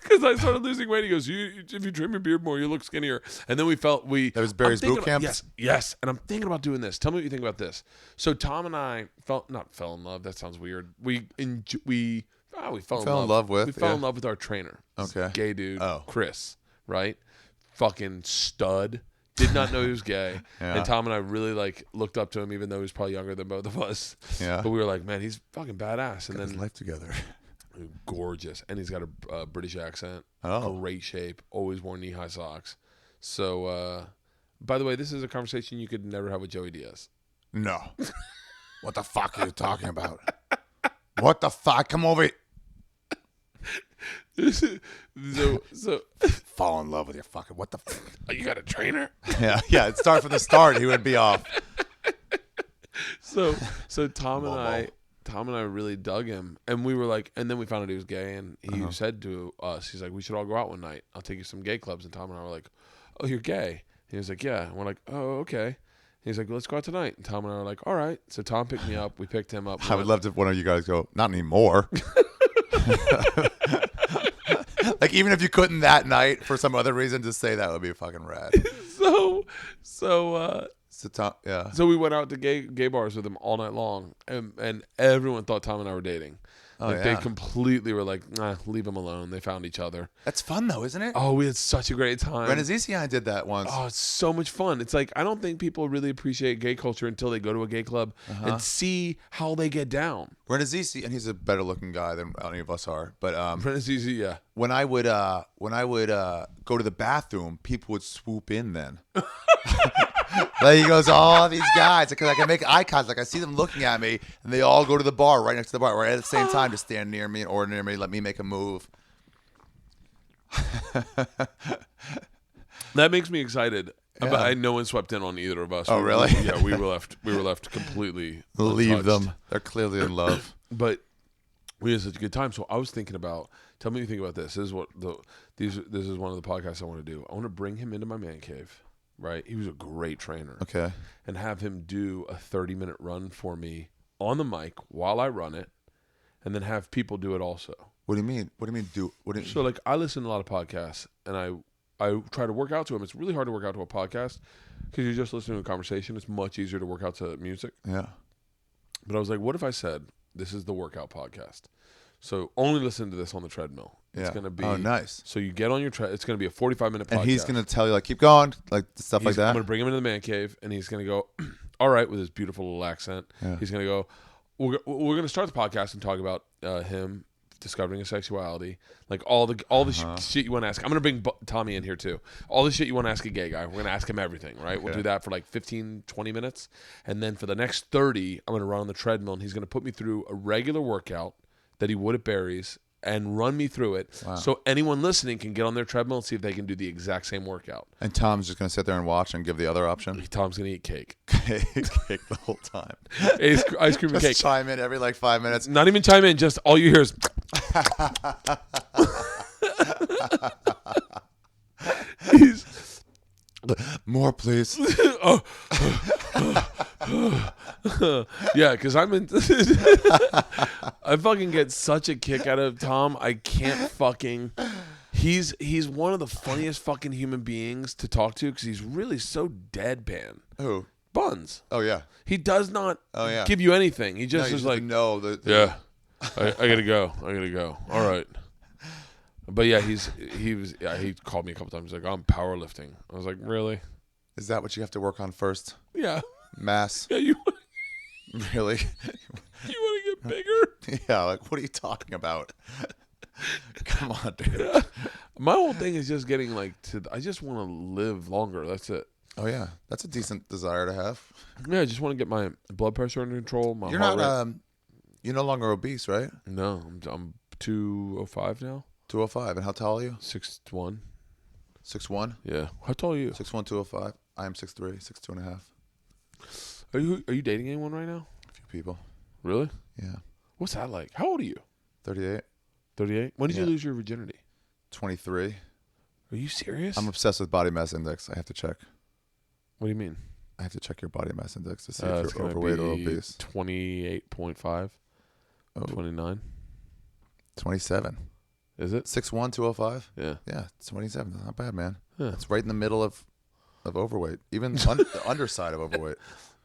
Because I started losing weight. He goes, if you trim your beard more, you look skinnier. And then that was Barry's boot camp? Yes. And I'm thinking about doing this. Tell me what you think about this. So Tom and I fell in love. That sounds weird. We fell in love with our trainer. Okay. Gay dude, Chris, right? Fucking stud. Did not know he was gay. Yeah. And Tom and I really looked up to him, even though he was probably younger than both of us. Yeah. But we were like, man, he's fucking badass. And his life together. Gorgeous, and he's got a British accent. Great shape, always wore knee-high socks. So by the way, this is a conversation you could never have with Joey Diaz. No. What the fuck are you talking about? What the fuck? Come over here. So fall in love with your fucking, what the fuck? You got a trainer? Yeah, it'd start from the start. He would be off. So Tom and I really dug him, and we were like, and then we found out he was gay, and he said to us, he's like, "We should all go out one night. I'll take you to some gay clubs." And Tom and I were like, "Oh, you're gay?" And he was like, "Yeah." And we're like, "Oh, okay." And he's like, "Let's go out tonight." And Tom and I were like, "All right." So Tom picked me up. We picked him up. I would love to one of you guys go, "Not anymore." Like, even if you couldn't that night for some other reason, to say that would be fucking rad. So Tom, yeah. So we went out to gay bars with him all night long, and everyone thought Tom and I were dating. They completely were like, nah, leave them alone. They found each other. That's fun though, isn't it? Oh, we had such a great time. Renazizi and I did that once. Oh, it's so much fun. It's like, I don't think people really appreciate gay culture until they go to a gay club and see how they get down. Renazizi, and he's a better looking guy than any of us are. But Renazizi, yeah. When I would go to the bathroom, people would swoop in then. Like, he goes, all these guys, because I can make eye contact. Like, I see them looking at me, and they all go to the bar right next to the bar, right at the same time, to stand near me or near me, let me make a move. That makes me excited. Yeah. But no one swept in on either of us. Oh, really? Yeah, we were left completely Leave untouched. them. They're clearly in love. But we had such a good time. So I was thinking about. Tell me what you think about this. This is one of the podcasts I want to do. I want to bring him into my man cave. Right, he was a great trainer. Okay, and have him do a 30-minute run for me on the mic while I run it, and then have people do it also. What do you mean? What do you mean? So like, I listen to a lot of podcasts, and I try to work out to them. It's really hard to work out to a podcast because you're just listening to a conversation. It's much easier to work out to music. Yeah. But I was like, what if I said this is the workout podcast? So only listen to this on the treadmill. It's going to be nice. So you get on your it's going to be a 45-minute podcast. And he's going to tell you, like, keep going, like stuff like that. I'm going to bring him into the man cave, and he's going to go, all right, with his beautiful little accent. Yeah. He's going to go, we're going to start the podcast and talk about him discovering his sexuality, like all the shit you want to ask. I'm going to bring Tommy in here too. All the shit you want to ask a gay guy, we're going to ask him everything, right? Okay. We'll do that for like 15, 20 minutes. And then for the next 30, I'm going to run on the treadmill, and he's going to put me through a regular workout that he would at Barry's and run me through it. Wow. So anyone listening can get on their treadmill and see if they can do the exact same workout. And Tom's just going to sit there and watch and give the other option? Tom's going to eat cake. Cake the whole time. Ice cream and cake. Just chime in every like 5 minutes. Not even chime in, just all you hear is... More, please. Yeah, because I'm in. I fucking get such a kick out of Tom. I can't fucking. He's one of the funniest fucking human beings to talk to because he's really so deadpan. Who? Buns. Oh yeah. He does not give you anything. He just is like, no. Yeah. I gotta go. All right. But yeah, he called me a couple times. He's like, I'm powerlifting. I was like, really? Is that what you have to work on first? Yeah. Mass. Yeah, you really? You want to get bigger? Yeah, like, what are you talking about? Come on, dude. Yeah. My whole thing is just getting I just want to live longer. That's it. Oh yeah, that's a decent desire to have. Yeah, I just want to get my blood pressure under control. You're not you're no longer obese, right? No, I'm 205 now. 205. And how tall are you? 6'1". 6'1"? Yeah. How tall are you? 6'1", 205. I am 6'3", 6'2 and a half. Are you dating anyone right now? A few people. Really? Yeah. What's that like? How old are you? 38. 38? When did you lose your virginity? 23. Are you serious? I'm obsessed with body mass index. I have to check. What do you mean? I have to check your body mass index to see if you're overweight or obese. 28.5. Oh. 29. 27. Is it? 6'1", 205? Yeah. Yeah, it's 27. That's not bad, man. Yeah. It's right in the middle of overweight. Even the underside of overweight.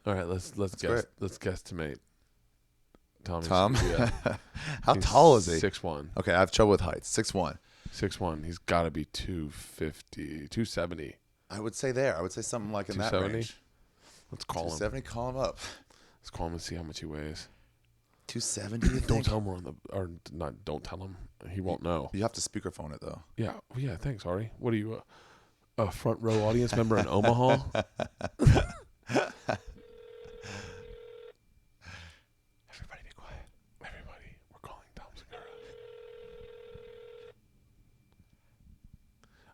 All right, let's guess. Great. Let's guesstimate. Tom? How tall is he? 6'1". Okay, I have trouble with heights. 6'1". 6'1". He's got to be 250, 270. I would say there. I would say something like in that range. Let's call him. 270, call him up. Let's call him and see how much he weighs. 270, you think? Don't tell him don't tell him. He won't know. You have to speakerphone it, though. Yeah. Well, yeah, thanks, Ari. What are you, a front row audience member in Omaha? Everybody be quiet. Everybody, we're calling Tom Segura.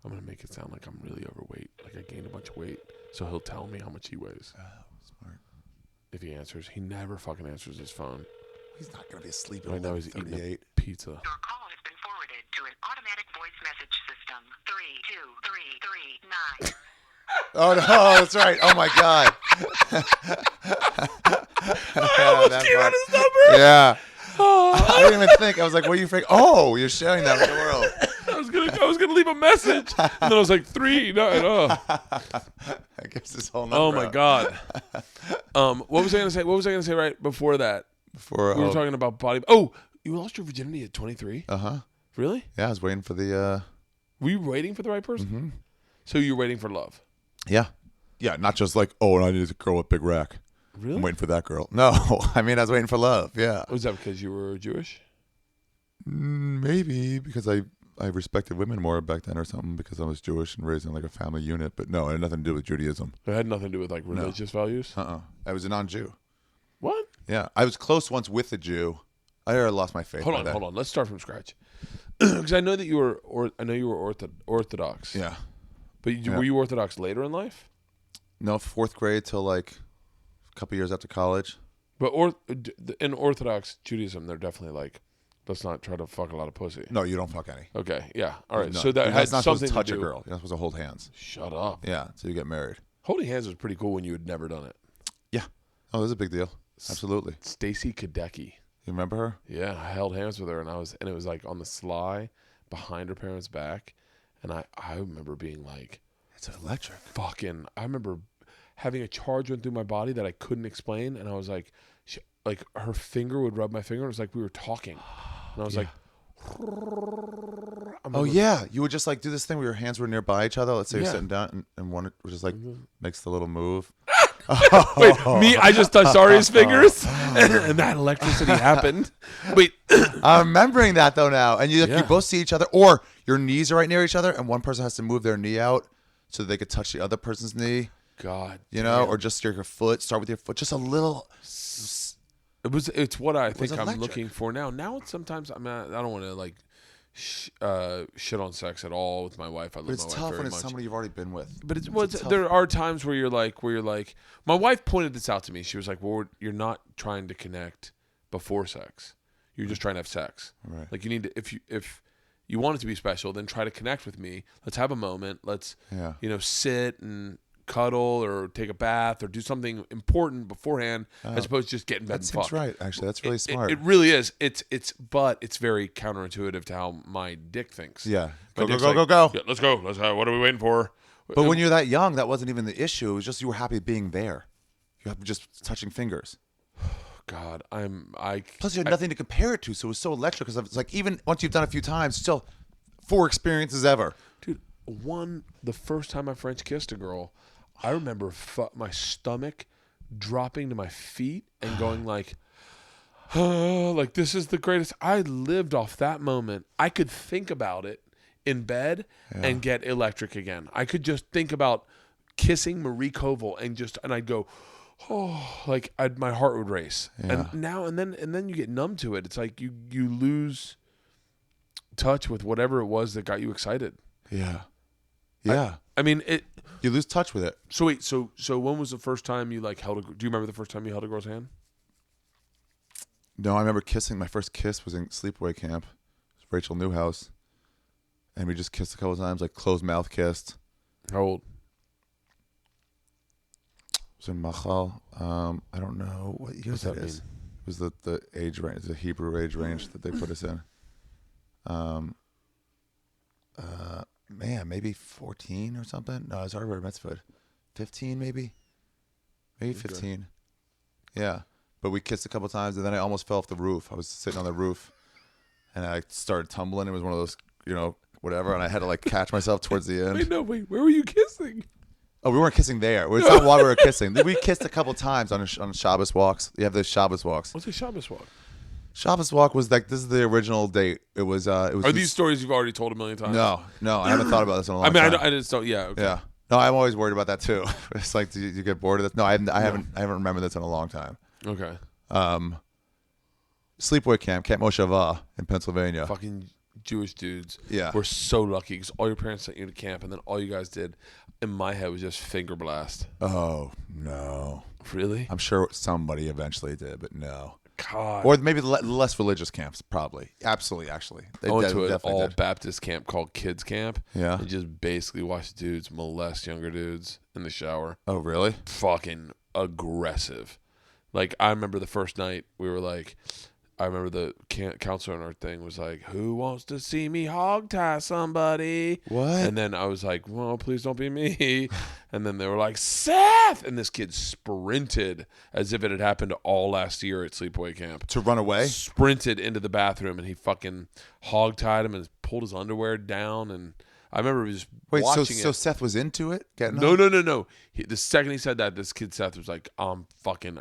I'm going to make it sound like I'm really overweight. Like I gained a bunch of weight. So he'll tell me how much he weighs. Oh, smart. If he answers. He never fucking answers his phone. He's not going to be asleep right now. He's 38. eating pizza. Your call has been forwarded to an automatic voice message system. 32339. Oh, no, that's right. Oh, my God. I almost gave out his number. Yeah. I didn't even think. I was like, what are you freaking? Oh, you're sharing that with the world. I was going to go leave a message. And then I was like, 3, 9, oh. I guess this whole number. Oh my God. What was I gonna say? What was I gonna say right before that? Before We were talking about body. Oh, you lost your virginity at 23? Really? Yeah, I was waiting for the. Were you waiting for the right person? Mm-hmm. So you were waiting for love? Yeah. Yeah, not just like, oh, I need a girl with big rack. Really? I'm waiting for that girl. No, I mean, I was waiting for love. Yeah. Was that because you were Jewish? Maybe because I respected women more back then or something because I was Jewish and raised in like a family unit. But no, it had nothing to do with Judaism. It had nothing to do with like religious values? I was a non-Jew. What? Yeah. I was close once with a Jew. I already lost my faith. Hold on. Let's start from scratch. Because I know that you were Orthodox. Yeah. But were you Orthodox later in life? No, 4th grade till like a couple years after college. But in Orthodox Judaism, they're definitely like, let's not try to fuck a lot of pussy. No, you don't fuck any. Okay, yeah, all right. No, So that has not something supposed to touch to do. a girl. You're not supposed to hold hands. Shut up. Yeah, so you get married. Holding hands was pretty cool when you had never done it. Yeah. Oh, this is a big deal. Absolutely. Stacy Kadecki. You remember her? Yeah, I held hands with her, and it was like on the sly behind her parents' back, and I remember being like, it's electric. Fucking, I remember having a charge run through my body that I couldn't explain, and I was like, her finger would rub my finger, and it was like we were talking, and I was like, oh yeah, you would just like do this thing where your hands were nearby each other. Let's say you're sitting down, and one was just like makes the little move. Wait, me? I just touched Ari's fingers, and that electricity happened. Wait, I'm remembering that though now, and you both see each other, or your knees are right near each other, and one person has to move their knee out so that they could touch the other person's knee. God, you know, or just your foot. Start with your foot, just a little. It's what I think I'm looking for now. Now it's sometimes I don't want to like shit on sex at all with my wife. I love my wife very much. It's tough when it's somebody you've already been with. But there are times where you're like, my wife pointed this out to me. She was like, "Well, you're not trying to connect before sex. You're just trying to have sex. Right. Like you need to if you want it to be special, then try to connect with me. Let's have a moment. Let's sit and cuddle or take a bath or do something important beforehand as opposed to just get in bed and fuck." That's right. Actually, that's really smart. It really is. But it's very counterintuitive to how my dick thinks. Yeah. Go. Yeah, let's go. What are we waiting for? But when you're that young, that wasn't even the issue. It was just you were happy being there. You were just touching fingers. God, Plus, you had nothing to compare it to, so it was so electric. Because it's like even once you've done it a few times, still 4 experiences ever. Dude, the first time I French kissed a girl, I remember my stomach dropping to my feet and going like, oh, like this is the greatest. I lived off that moment. I could think about it in bed and get electric again. I could just think about kissing Marie Koval and I'd go, oh, like my heart would race. Yeah. And then you get numb to it. It's like you lose touch with whatever it was that got you excited. Yeah. Yeah. I mean it. You lose touch with it. So wait, so when was the first time you like held do you remember the first time you held a girl's hand? No, I remember kissing. My first kiss was in sleepaway camp. It was Rachel Newhouse. And we just kissed a couple of times, like closed mouth kissed. How old? It was in Machal. I don't know what year that is. It was the age range, the Hebrew age range that they put us in. Man, maybe 14 or something. No, it was already mitzvah. 15 maybe. Maybe 15. Yeah. But we kissed a couple times, and then I almost fell off the roof. I was sitting on the roof, and I started tumbling. It was one of those, whatever, and I had to like catch myself towards the end. Wait. Where were you kissing? Oh, we weren't kissing there. It's not while we were kissing. We kissed a couple times on Shabbos walks. You have the Shabbos walks. What's a Shabbos walk? Shabbos walk was like, this is the original date. It was. Are these stories you've already told a million times? No, I haven't thought about this in a long time. I just don't. Yeah. Okay. Yeah. No, I'm always worried about that too. It's like, do you get bored of this? No, I haven't remembered this in a long time. Okay. Sleepaway Camp Moshava in Pennsylvania. Fucking Jewish dudes. Yeah. We're so lucky because all your parents sent you to camp, and then all you guys did, in my head, was just finger blast. Oh no. Really? I'm sure somebody eventually did, but no. God. Or maybe the less religious camps, probably. Absolutely, actually. I went to an all-Baptist camp called Kids Camp. Yeah. And just basically watched dudes molest younger dudes in the shower. Oh, really? Fucking aggressive. Like, I remember the first night we were like, I remember the counselor on our thing was like, "Who wants to see me hog tie somebody?" What? And then I was like, "Well, please don't be me." And then they were like, "Seth!" And this kid sprinted as if it had happened all last year at sleepaway camp. To run away? Sprinted into the bathroom, and he fucking hog tied him and pulled his underwear down. And I remember just watching it. So Seth was into it? No. The second he said that, this kid Seth was like, I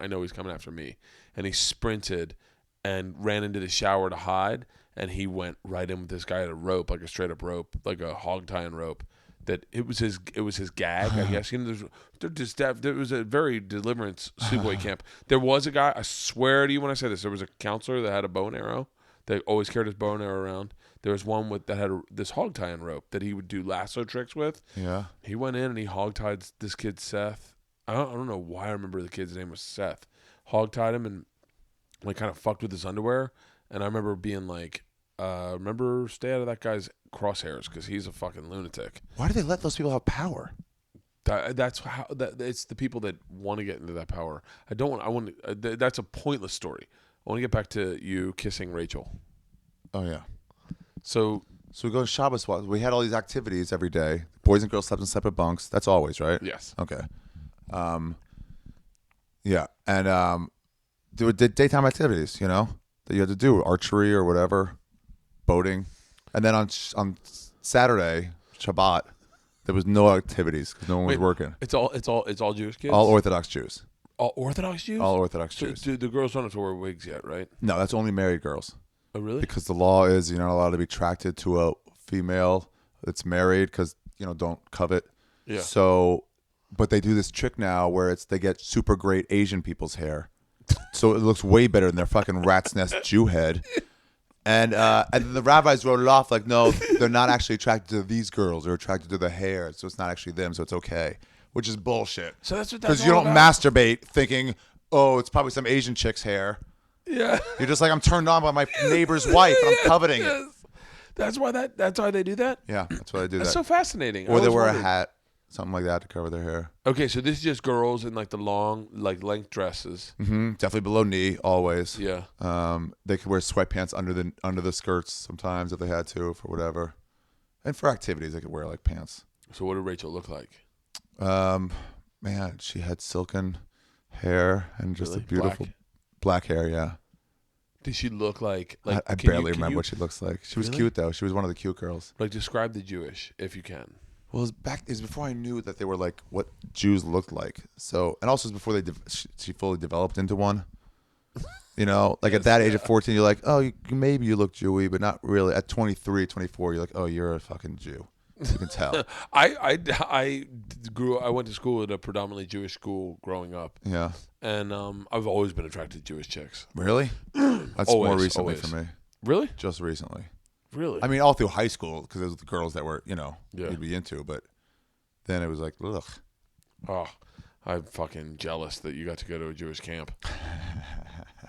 know he's coming after me. And he sprinted and ran into the shower to hide, and he went right in with this guy at a rope, like a straight up rope, like a hog tying rope. That it was his gag, I guess. You know, there was a very deliverance sleepaway camp. There was a guy, I swear to you when I say this, there was a counselor that had a bow and arrow. That always carried his bow and arrow around. There was one that had this hog tying rope that he would do lasso tricks with. Yeah. He went in and he hog tied this kid Seth. I don't know why I remember the kid's name was Seth. Hog tied him and like kind of fucked with his underwear. And I remember being like, stay out of that guy's crosshairs because he's a fucking lunatic. Why do they let those people have power? It's the people that want to get into that power. That's a pointless story. I want to get back to you kissing Rachel. Oh, yeah. So we go to Shabbos walk. We had all these activities every day. Boys and girls slept in separate bunks. That's always, right? Yes. Okay. Yeah. And there were daytime activities, you know, that you had to do. Archery or whatever. Boating. And then on Saturday, Shabbat, there was no activities because no one was working. It's all Jewish kids? All Orthodox Jews. All Orthodox Jews? All Orthodox Jews. The girls don't have to wear wigs yet, right? No, that's only married girls. Oh, really? Because the law is you're not allowed to be attracted to a female that's married because, you know, don't covet. Yeah. So, but they do this trick now where they get super great Asian people's hair. So it looks way better than their fucking rat's nest Jew head. And the rabbis wrote it off like, no, they're not actually attracted to these girls. They're attracted to the hair. So it's not actually them. So it's okay. Which is bullshit. So that's what because you don't masturbate thinking, oh, it's probably some Asian chick's hair. Yeah. You're just like, I'm turned on by my neighbor's wife and I'm coveting it. That's why they do that? Yeah, that's why they do that. That's so fascinating. Or they wear a hat, something like that to cover their hair. Okay, so this is just girls in like the long, like length dresses. Mm-hmm. Definitely below knee, always. Yeah. They could wear sweatpants under the skirts sometimes if they had to for whatever. And for activities, they could wear like pants. So what did Rachel look like? Man, she had silken hair and just a beautiful black hair. Yeah. Did she look like I barely remember what she looks like. She was cute though. She was one of the cute girls. Like describe the Jewish if you can. Well, it was before I knew that they were like what Jews looked like. So, and also it was before she fully developed into one. You know, like at that age of 14, you're like, oh, maybe you look Jewy, but not really. At 23, 24, you're like, oh, you're a fucking Jew. You can tell. I went to school at a predominantly Jewish school growing up. Yeah. And I've always been attracted to Jewish chicks. Really? That's more recently for me. Really? Just recently. Really? I mean, all through high school because it was the girls that were, you know, you'd be into. But then it was like, ugh. Oh, I'm fucking jealous that you got to go to a Jewish camp.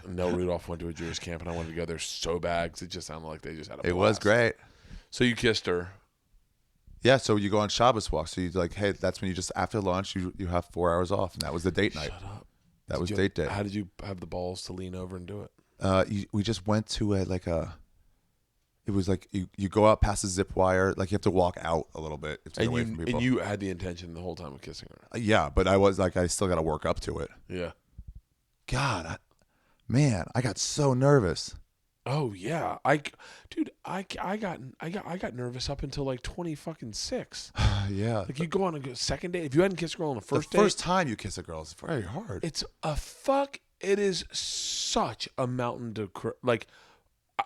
Nell Rudolph went to a Jewish camp, and I wanted to go there so bad because it just sounded like they just had a blast. It was great. So you kissed her. Yeah, so you go on Shabbos walk. So you're like, hey, that's when you just, after lunch, you have 4 hours off. And that was the date night. Shut up. That was date day. How did you have the balls to lean over and do it? We just went to it was like you go out past the zip wire. Like you have to walk out a little bit to get away from people. And you had the intention the whole time of kissing her. Yeah, but I was like, I still got to work up to it. Yeah. God, I got so nervous. Oh yeah, I got nervous up until like 26. Yeah, like you go on a second date. If you hadn't kissed a girl on the first first time you kiss a girl, it's very hard. It's a fuck. It is such a mountain to like.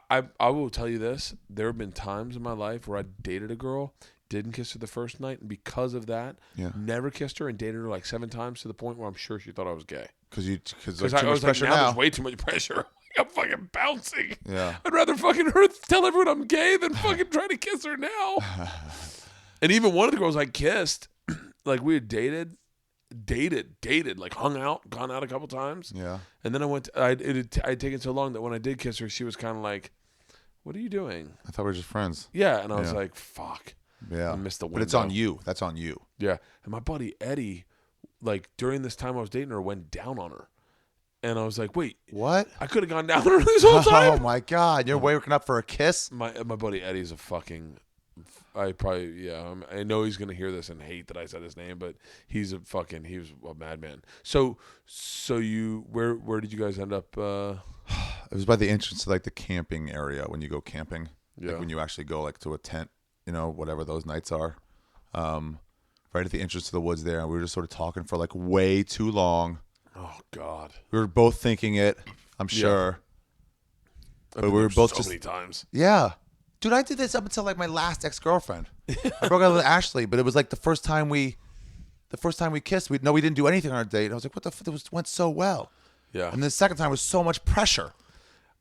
I will tell you this. There have been times in my life where I dated a girl, didn't kiss her the first night, and because of that, never kissed her and dated her like 7 times to the point where I'm sure she thought I was gay. Because I was like, now there's way too much pressure. I'm fucking bouncing. Yeah. I'd rather fucking tell everyone I'm gay than fucking try to kiss her now. And even one of the girls I kissed, like we had dated, like hung out, gone out a couple times. Yeah. And then I'd taken so long that when I did kiss her, she was kind of like, what are you doing? I thought we were just friends. Yeah. And I was like, fuck. Yeah. I missed the window. But it's on you. That's on you. Yeah. And my buddy Eddie, like during this time I was dating her, went down on her. And I was like, wait, What? I could have gone down there this whole time. Oh my God! You're waking up for a kiss? My buddy Eddie's a fucking. I know he's gonna hear this and hate that I said his name, but he was a madman. So you where did you guys end up? It was by the entrance to like the camping area when you go camping. Yeah. Like when you actually go like to a tent, whatever those nights are. Right at the entrance to the woods there, and we were just sort of talking for like way too long. Oh God. We were both thinking it, I'm sure. I've But been we were there both so just many times. Yeah. Dude, I did this up until like my last ex-girlfriend. I broke up with Ashley, but it was like the first time we kissed. We didn't do anything on our date. And I was like, what the fuck? It went so well. Yeah. And the second time was so much pressure.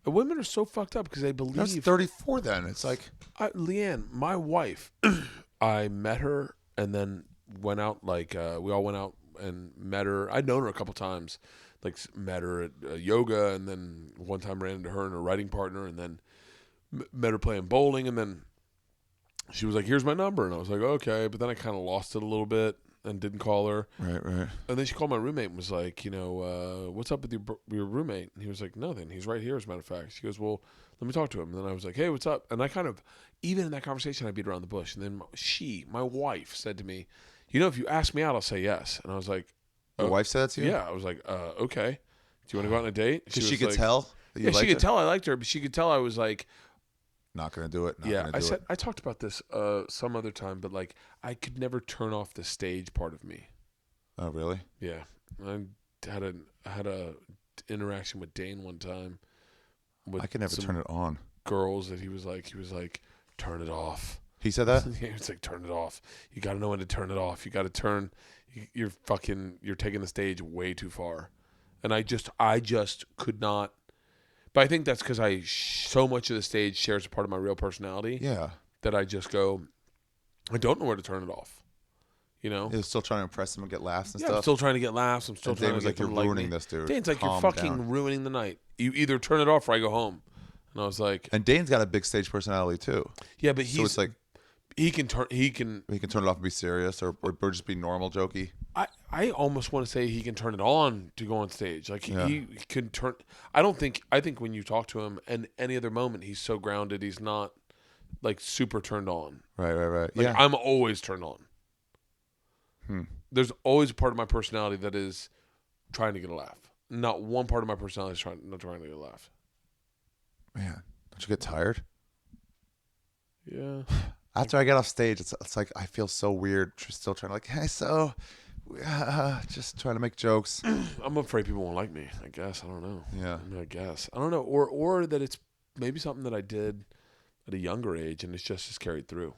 Women are so fucked up because they believe. I was 34 then. It's like, Leanne, my wife, I met her and then went out. Like we all went out and met her. I'd known her a couple times. Like met her at yoga, and then one time ran into her and her writing partner, and then met her playing bowling, and then she was like, "Here's my number," and I was like, "Okay," but then I kind of lost it a little bit and didn't call her. right. And then she called my roommate and was like, what's up with your roommate? And he was like, nothing. He's right here, as a matter of fact. She goes, well, let me talk to him. And then I was like, hey, what's up? And I kind of, even in that conversation, I beat around the bush. And then my wife said to me, if you ask me out, I'll say yes. And I was like, your wife said that to you? yeah. I was like, okay. Do you want to go out on a date? Because she was could like, tell that you Yeah, she liked could her? tell I liked her, but she could tell I was like, Not going to do it. I talked about this some other time, but like, I could never turn off the stage part of me. Oh, really? Yeah, I had a interaction with Dane one time. I could never turn it on. Girls that he was like, turn it off. He said that? He was like, turn it off. You got to know when to turn it off. You got to turn. You're taking the stage way too far, and I just could not. But I think that's because so much of the stage shares a part of my real personality. Yeah. That I just go, I don't know where to turn it off. You're still trying to impress him and get laughs and I'm stuff. still trying to get laughs. I'm still And trying Dane was to like, get you're them ruining me. this, dude. Dane's like, you're Calm fucking down. ruining the night. You either turn it off or I go home. And I was like, And Dane's got a big stage personality too. yeah, but So it's like he can turn he can turn it off and be serious or just be normal jokey. I almost want to say he can turn it on to go on stage. Like Yeah. he can turn. I think when you talk to him and any other moment, he's so grounded. He's not like super turned on. Right. Like, Yeah. I'm always turned on. Hmm. There's always a part of my personality that is trying to get a laugh. Not one part of my personality is not trying to get a laugh. Man, don't you get tired? Yeah. After I get off stage, it's like I feel so weird. Still trying to like, hey, so just trying to make jokes. I'm afraid people won't like me. I guess I don't know. Yeah. I guess I don't know, or that it's maybe something that I did at a younger age and it's just carried through.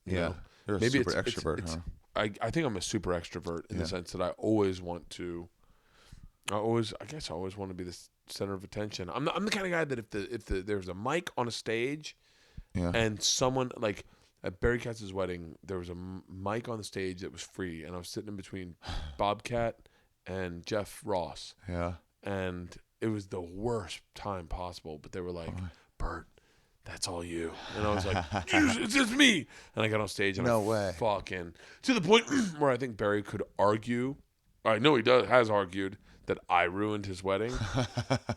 You know? You're a Maybe super extrovert, huh? I think I'm a super extrovert in the sense that I always want to. I always want to be the center of attention. I'm the kind of guy that if there's a mic on a stage, Yeah. and someone like at Bertcast's wedding, there was a mic on the stage that was free, and I was sitting in between Bobcat and Jeff Ross, Yeah. and it was the worst time possible. But they were like, Bert, that's all you. And I was like, it's just me. And I got on stage and No way. fucking to the point where I think Barry could argue. I know he has argued that I ruined his wedding,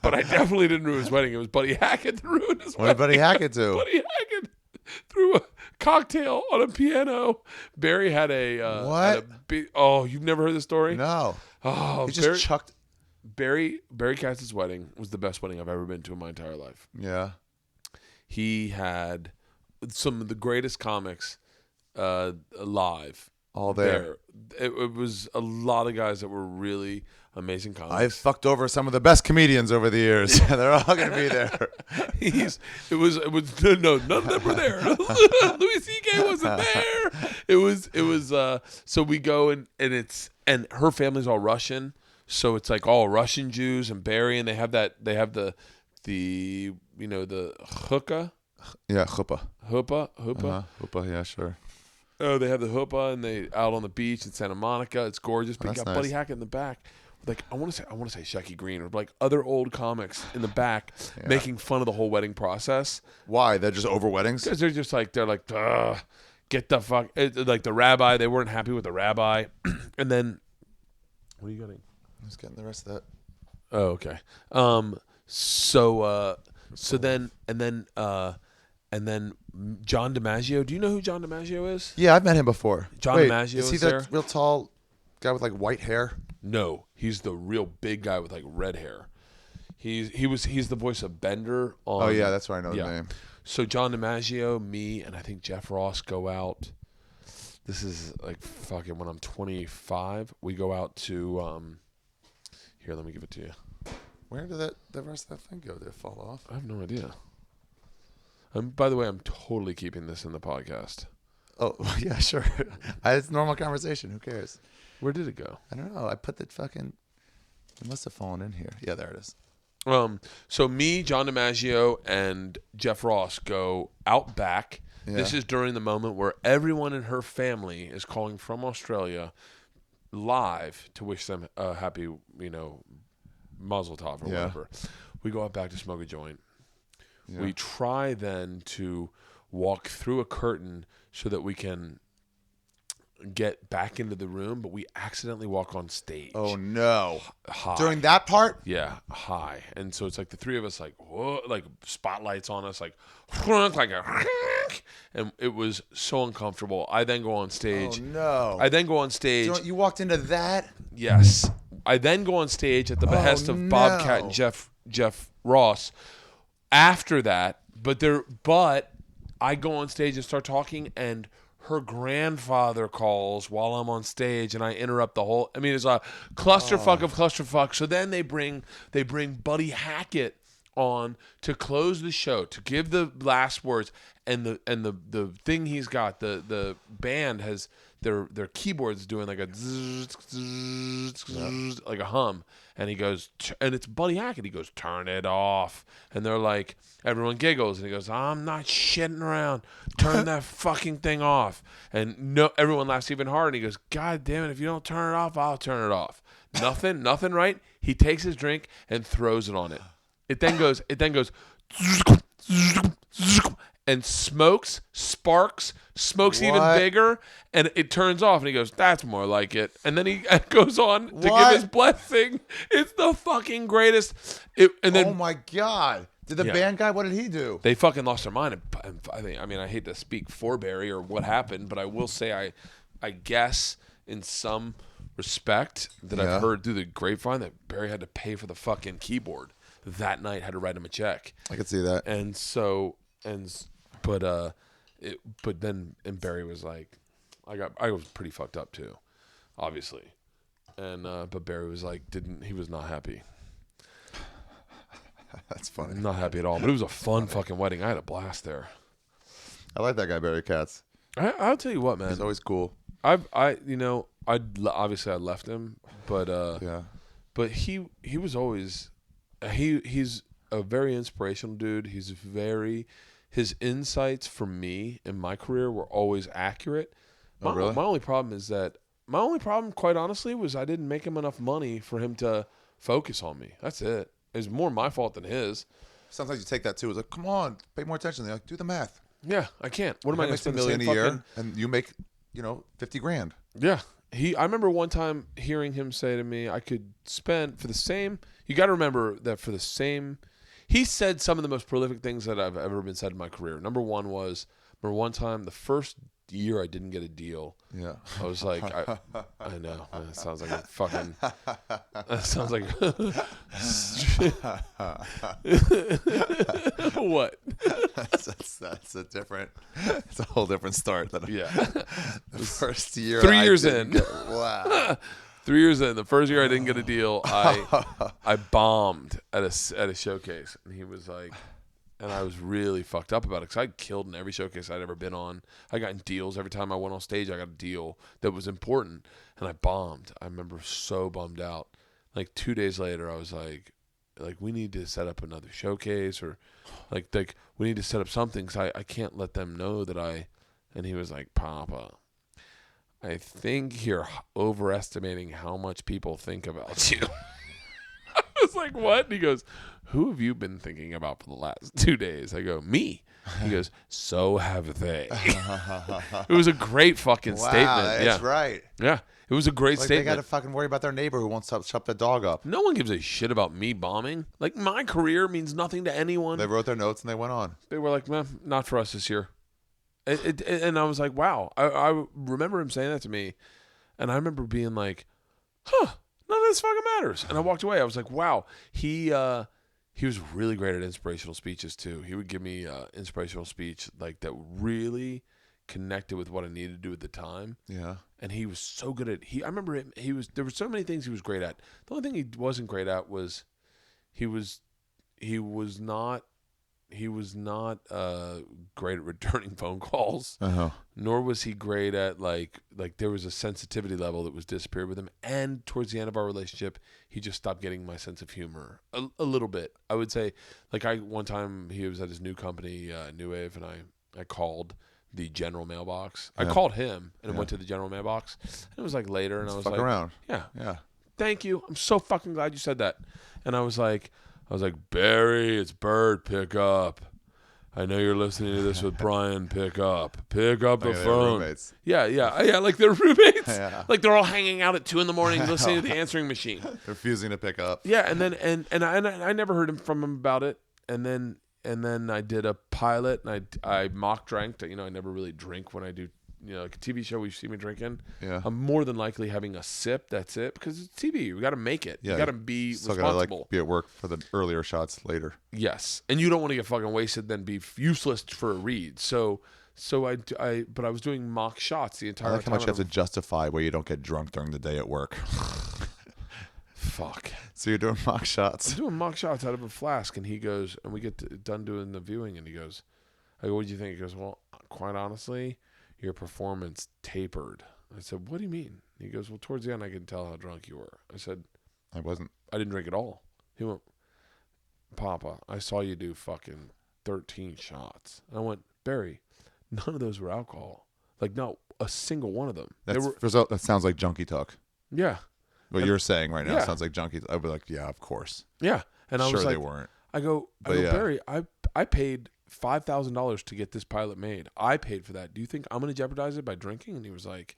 but I definitely didn't ruin his wedding. It was Buddy Hackett that ruined his What wedding. did Buddy Hackett do? Buddy Hackett threw a cocktail on a piano. Barry had What? You've never heard the story? No. Oh, He just chucked. Barry Cast's wedding was the best wedding I've ever been to in my entire life. Yeah. He had some of the greatest comics live. All there. It was a lot of guys that were really amazing comics. I've fucked over some of the best comedians over the years. They're all going to be there. It was no, none of them were there. Louis C.K. wasn't there. It was so we go and her family's all Russian, so it's like all Russian Jews and Barry, and they have the hookah. Yeah, chuppah. Huppah. Chuppah, yeah, sure. Oh, they have the huppah and they out on the beach in Santa Monica. It's gorgeous. But That's you got nice. Buddy Hackett in the back. Like I want to say Shecky Green or like other old comics in the back making fun of the whole wedding process. Why? They're just over weddings? Because they're like, get the fuck. Like the rabbi, they weren't happy with the rabbi. And then, what are you getting? I was getting the rest of that. Oh, okay. So then John DiMaggio. Do you know who John DiMaggio is? Yeah, I've met him before. John DiMaggio is he is the there? real tall guy with like white hair? No, he's the real big guy with like red hair. He's the voice of Bender on. Oh yeah, that's why I know the name. So John DiMaggio, me, and I think Jeff Ross go out. This is like fucking when I'm 25. We go out to here. Let me give it to you. Where did the rest of that thing go? Did it fall off? I have no idea. By the way, I'm totally keeping this in the podcast. Oh yeah, sure. It's normal conversation. Who cares? Where did it go? I don't know. I put the fucking. It must have fallen in here. Yeah, there it is. So me, John DiMaggio, and Jeff Ross go out back. Yeah. This is during the moment where everyone in her family is calling from Australia live to wish them a happy, Mazel Tov or whatever. We go out back to smoke a joint. Yeah. We try then to walk through a curtain so that we can get back into the room, but we accidentally walk on stage. Oh no. High. During that part? Yeah, high. And so it's like the three of us like, whoa, like spotlights on us, like a and it was so uncomfortable. I then go on stage. Oh no. I then go on stage. You walked into that? Yes. I then go on stage at the behest of Bobcat and Jeff Ross. After that, but I go on stage and start talking, and her grandfather calls while I'm on stage, and I interrupt the whole. I mean, it's a clusterfuck of clusterfuck. So then they bring Buddy Hackett on to close the show, to give the last words, and the thing he's got, the band has their keyboards doing like a like a hum, and he goes, and it's Buddy Hackett. He goes, turn it off, and they're like, everyone giggles, and he goes, I'm not shitting around, turn that fucking thing off, and no, everyone laughs even harder. And he goes, God damn it, if you don't turn it off, I'll turn it off. Nothing, right? He takes his drink and throws it on it. It then goes, and sparks even bigger, and it turns off, and he goes, that's more like it. And then he goes on to give his blessing. It's the fucking greatest. Oh my God. Did the band guy, what did he do? They fucking lost their mind. And I hate to speak for Barry or what happened, but I will say I guess in some respect that I've heard through the grapevine that Barry had to pay for the fucking keyboard that night, had to write him a check. I could see that. And so, but then Barry was like, I was pretty fucked up too, obviously. And, but Barry was like, he was not happy. That's funny. Not happy at all, but it was a fun fucking wedding. I had a blast there. I like that guy, Barry Katz. I'll tell you what, man. He's always cool. I obviously I left him, but but he was always he's a very inspirational dude. His insights for me in my career were always accurate. Really? My only problem, quite honestly, was I didn't make him enough money for him to focus on me. That's it. It was more my fault than his. Sometimes you take that too. It's like, come on, pay more attention. They're like, do the math. Yeah, I can't. What am I going to spend $1 million a year, and you make, $50,000. Yeah. I remember one time hearing him say to me, I could spend for the same. You got to remember that for the same. He said some of the most prolific things that I've ever been said in my career. Number one time, the first year I didn't get a deal. Yeah. I was like, I know. It sounds like a fucking. That sounds like. What? That's a different. It's a whole different start. The first year. 3 years in. Wow. 3 years in, the first year I didn't get a deal, I bombed at a showcase, and he was like, and I was really fucked up about it because I killed in every showcase I'd ever been on. I got in deals every time I went on stage. I got a deal that was important, and I bombed. I remember so bummed out. Like 2 days later, I was like we need to set up another showcase, or like we need to set up something because I can't let them know that I. And he was like, Papa, I think you're overestimating how much people think about you. I was like, what? And he goes, who have you been thinking about for the last 2 days? I go, me. He goes, so have they. It was a great fucking statement. That's right. Yeah. It was a great Like statement. they got to fucking worry about their neighbor who won't shut the dog up. No one gives a shit about me bombing. Like, my career means nothing to anyone. They wrote their notes and they went on. They were like, man, not for us this year. And I was like, wow. I remember him saying that to me. And I remember being like, none of this fucking matters. And I walked away. I was like, wow. He was really great at inspirational speeches too. He would give me inspirational speech like that really connected with what I needed to do at the time. Yeah. And he was so good at I remember him, there were so many things he was great at. The only thing he wasn't great at was he was not great at returning phone calls. Nor was he great at like there was a sensitivity level that was disappeared with him. And towards the end of our relationship, he just stopped getting my sense of humor a little bit. I would say, like one time he was at his new company, New Wave, and I called the general mailbox. I called him and went to the general mailbox. And it was like later, and I was like, around. Yeah. Thank you. I'm so fucking glad you said that. And I was like, Barry, it's Bert, pick up. I know you're listening to this with Brian, pick up the phone. Roommates. Yeah, like they're roommates. Yeah. Like they're all hanging out at 2 a.m. listening to the answering machine. Refusing to pick up. Yeah, and then and I never heard from him about it. And then I did a pilot, and I mock drank. I never really drink when I do, like a TV show. We see me drinking. Yeah. I'm more than likely having a sip. That's it, because it's TV. We got to make it. Yeah, you got to be responsible. Gotta be at work for the earlier shots later. Yes, and you don't want to get fucking wasted, then be useless for a read. So but I was doing mock shots the entire time. I like how much you have to justify where you don't get drunk during the day at work. Fuck. So you're doing mock shots. I'm doing mock shots out of a flask, and he goes, and we get done doing the viewing, and he goes, I go, what do you think? He goes, well, quite honestly, your performance tapered. I said, what do you mean? He goes, well, towards the end, I could tell how drunk you were. I said, I wasn't. I didn't drink at all. He went, Papa, I saw you do fucking 13 shots. And I went, Barry, none of those were alcohol. Like, not a single one of them. That sounds like junkie talk. Yeah. What you're saying right now sounds like junkie. I'd be like, yeah, of course. Yeah. And I was like, they weren't. I go, Barry, I paid $5,000 to get this pilot made. I paid for that. Do you think I'm going to jeopardize it by drinking? And he was like,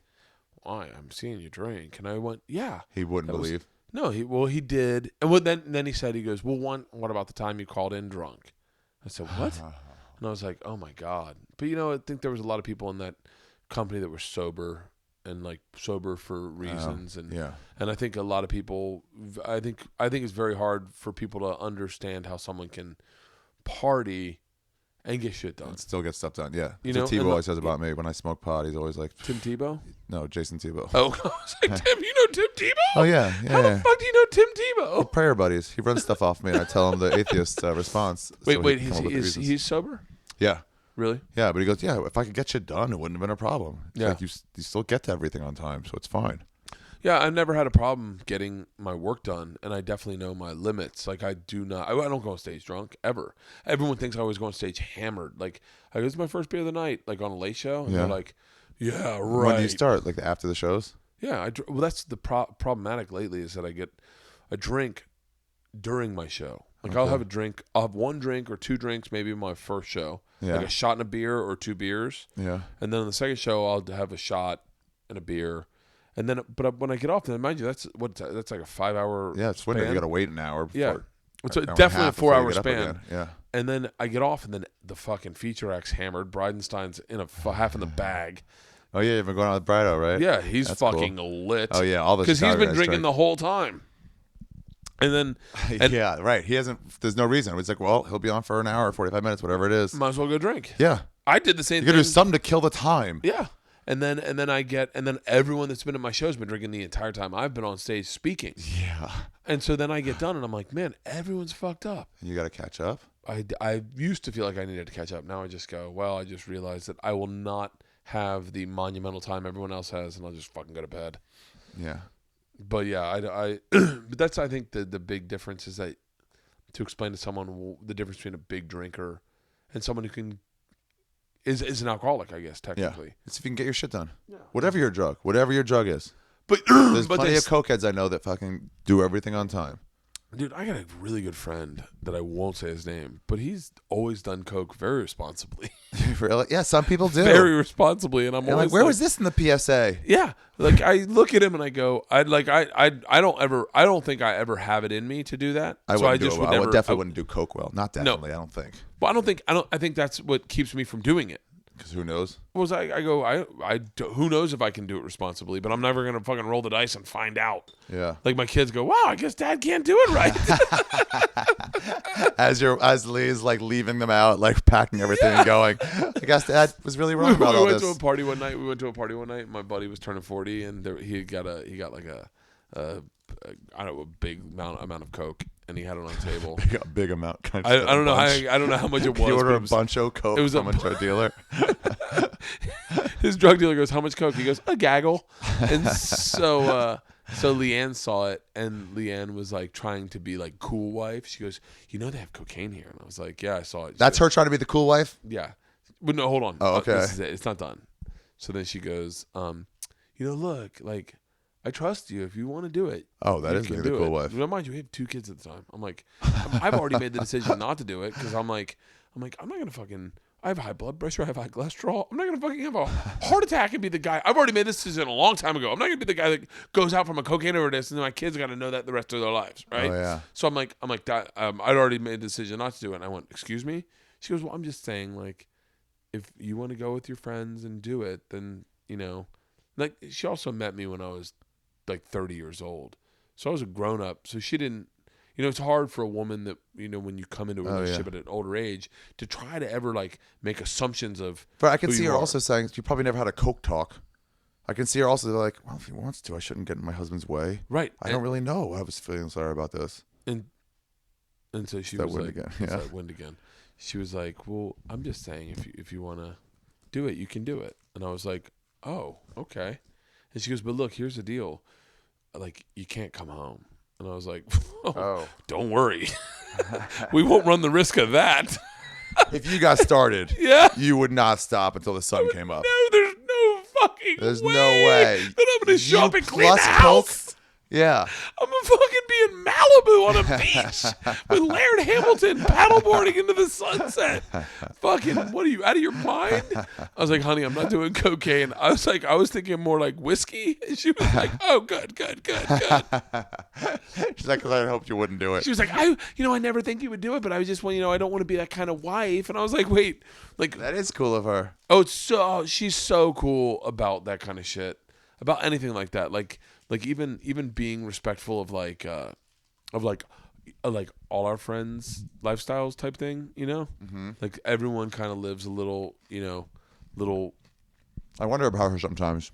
why? I'm seeing you drink. And I went, yeah. He wouldn't believe. No, he did. And then he said, he goes, well, what about the time you called in drunk? I said, what? And I was like, oh my God. But I think there was a lot of people in that company that were sober, and like sober for reasons. And I think a lot of people, I think it's very hard for people to understand how someone can party and get shit done. And still get stuff done, yeah. You That's know, what Tebow always says about me. When I smoke pot, he's always like... Tim Tebow? No, Jason Tebow. Oh, I was like, Tim, you know Tim Tebow? Oh, yeah. How the fuck do you know Tim Tebow? We're prayer buddies. He runs stuff off me, and I tell him the atheist response. Wait, he's sober? Yeah. Really? Yeah, but he goes, yeah, if I could get shit done, it wouldn't have been a problem. It's like you still get to everything on time, so it's fine. Yeah, I've never had a problem getting my work done, and I definitely know my limits. Like, I don't go on stage drunk, ever. Everyone thinks I always go on stage hammered. Like, I go, this is my first beer of the night, like on a late show, and they're like, yeah, right. When do you start? Like after the shows? Yeah, well, that's the problematic lately, is that I get a drink during my show. Like, I'll have a drink, I'll have 1 drink or 2 drinks maybe in my first show. Yeah. Like a shot and a beer or 2 beers. Yeah. And then on the second show, I'll have a shot and a beer. And then, but when I get off, then mind you, that's like a 5-hour. Yeah, it's winter. You got to wait an hour. Yeah, it's definitely a 4-hour span. Yeah. And then I get off, and then the fucking feature act's hammered. Bridenstine's in half in the bag. Oh yeah, you've been going out with Brido, right? Yeah, he's That's fucking cool. lit. Oh yeah, all the because he's been drinking drink the whole time. And then, yeah, right. He hasn't. There's no reason. It's like, well, he'll be on for an hour, 45 minutes, whatever it is. Might as well go drink. Yeah, I did the same thing. You got to do something to kill the time. Yeah. And then everyone that's been at my show has been drinking the entire time I've been on stage speaking. Yeah. And so then I get done and I'm like, man, everyone's fucked up. And you got to catch up. I used to feel like I needed to catch up. Now I just go, well, I just realized that I will not have the monumental time everyone else has, and I'll just fucking go to bed. Yeah. But yeah, but that's, I think, the big difference is that to explain to someone the difference between a big drinker and someone who is an alcoholic, I guess, technically. Yeah. It's if you can get your shit done. Yeah. Whatever your drug is. But there's plenty of cokeheads I know that fucking do everything on time. Dude, I got a really good friend that I won't say his name, but he's always done coke very responsibly. Really? Yeah, some people do. Very responsibly, and I'm You're always like, where was this in the PSA? Yeah, like I look at him and I go, I don't think I ever have it in me to do that. I definitely wouldn't do coke well. Not definitely. I don't think. Well, I think that's what keeps me from doing it. Because who knows? Who knows if I can do it responsibly, but I'm never gonna fucking roll the dice and find out. Yeah. Like my kids go, wow, I guess Dad can't do it right. as Lee's like leaving them out, like packing everything and going, I guess Dad was really wrong about all this. We went to a party one night. My buddy was turning 40, and he got like a big amount of coke, and he had it on the table. A big amount. I don't know. I don't know how much it was. You order a bunch of coke from a drug dealer. His drug dealer goes, "How much coke?" He goes, "A gaggle." And so Leanne saw it, and Leanne was like trying to be like cool wife. She goes, "You know they have cocaine here," and I was like, "Yeah, I saw it." That's her trying to be the cool wife. Yeah. But no, hold on. Oh, okay. This is it. It's not done. So then she goes, look, like, I trust you. If you want to do it, oh, that is being the cool wife. Now, mind you, we have 2 kids at the time. I'm like, I've already made the decision not to do it because I'm not gonna fucking. I have high blood pressure. I have high cholesterol. I'm not gonna fucking have a heart attack and be the guy. I've already made this decision a long time ago. I'm not gonna be the guy that goes out from a cocaine overdose and then my kids got to know that the rest of their lives, right? Oh yeah. So I'm like, I'd already made the decision not to do it. And I went, excuse me. She goes, well, I'm just saying, like, if you want to go with your friends and do it, then like she also met me when I was like 30 years old, so I was a grown up. So she didn't. It's hard for a woman that, when you come into a relationship at an older age to try to ever like make assumptions of. But I can see her also saying, you probably never had a coke talk. I can see her also like, well, if he wants to, I shouldn't get in my husband's way. Right. I don't really know. I was feeling sorry about this. And so she was like, wind again. She was like, well, I'm just saying, if you want to do it, you can do it. And I was like, oh, okay. And she goes, but look, here's the deal. Like, you can't come home. And I was like, oh. Don't worry. We won't run the risk of that. If you got started, yeah, you would not stop until the sun came up. No, there's no fucking There's way. no way. That I'm going to show up and clean the house. Coke? Yeah. I'm going to fucking be in Malibu on a beach with Laird Hamilton paddleboarding into the sunset. Fucking, what are you, out of your mind? I was like, honey, I'm not doing cocaine. I was thinking more like whiskey. And she was like, oh, good. She's like, 'cause I hoped you wouldn't do it. She was like, I never think you would do it, but I was just, I don't want to be that kind of wife. And I was like, wait, like. That is cool of her. Oh, she's so cool about that kind of shit. About anything like that. Like even being respectful of like all our friends' lifestyles type thing, Mm-hmm. Like everyone kind of lives a little. I wonder about her sometimes.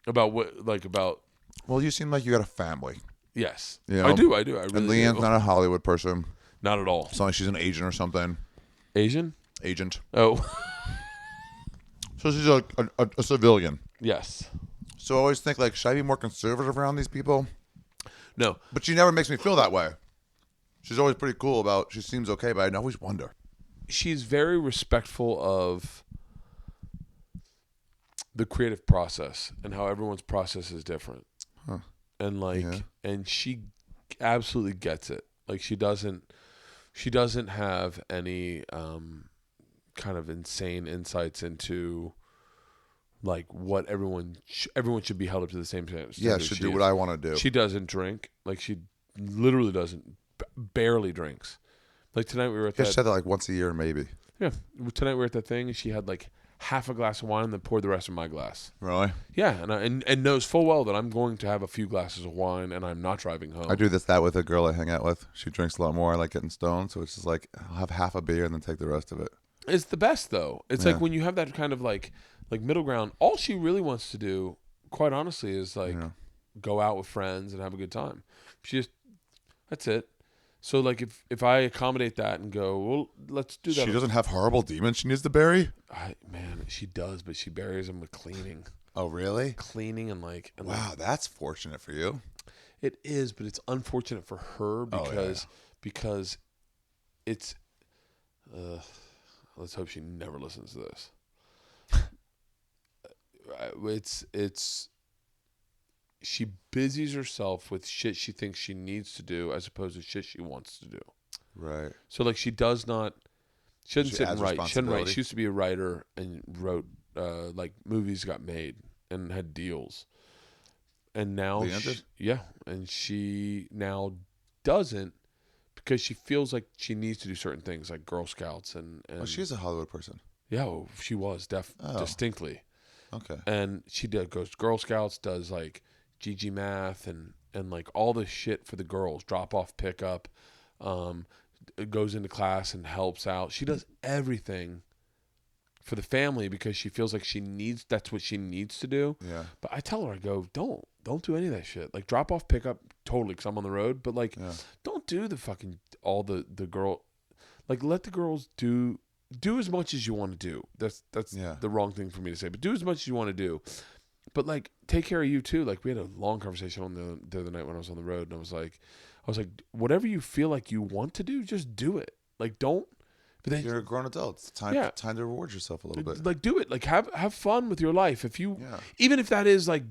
About what, like about. Well, you seem like you got a family. Yes, I do. I really and Leanne's do. not a Hollywood person. Not at all. It's not like she's an agent or something. Asian? Agent. Oh. So she's a civilian. Yes. So I always think, like, should I be more conservative around these people? No. But she never makes me feel that way. She's always pretty cool about, she seems okay, but I always wonder. She's very respectful of the creative process and how everyone's process is different. Huh. And and she absolutely gets it. Like she doesn't have any kind of insane insights into like what everyone should be held up to the same standard. Yeah, should do what I want to do. She doesn't drink. Like she literally barely drinks. Like tonight we were at that. She said that like once a year maybe. Yeah, tonight we were at that thing and she had like half a glass of wine and then poured the rest of my glass. Really? Yeah, and knows full well that I'm going to have a few glasses of wine and I'm not driving home. I do that with a girl I hang out with. She drinks a lot more. I like getting stoned, so it's just like I'll have half a beer and then take the rest of it. It's the best though. It's like when you have that kind of like middle ground. All she really wants to do, quite honestly, is like go out with friends and have a good time. That's it. So like if I accommodate that and go, well, let's do that. She doesn't have horrible demons she needs to bury? Man, she does, but she buries them with cleaning. Oh, really? Cleaning and wow, that's fortunate for you. It is, but it's unfortunate for her because it's let's hope she never listens to this. she busies herself with shit she thinks she needs to do as opposed to shit she wants to do. Right. So like she doesn't sit and write. She doesn't write. She used to be a writer and wrote like movies got made and had deals. And now and she now doesn't because she feels like she needs to do certain things like Girl Scouts and she's a Hollywood person. Yeah, well, she was distinctly. Okay. And she goes to Girl Scouts, does like GG math and like all the shit for the girls, drop off, pick up, goes into class and helps out. She does everything for the family because she feels like that's what she needs to do. Yeah. But I tell her, I go, don't do any of that shit. Like drop off, pick up, totally, because I'm on the road. But like, don't do the fucking all the girl. Like let the girls do as much as you want to do. That's the wrong thing for me to say. But do as much as you want to do. But like take care of you too. Like we had a long conversation on the other night when I was on the road, and I was like, whatever you feel like you want to do, just do it. Like don't. But then, you're a grown adult. It's time to reward yourself a little bit. Like do it. Like have fun with your life. If you even if that is like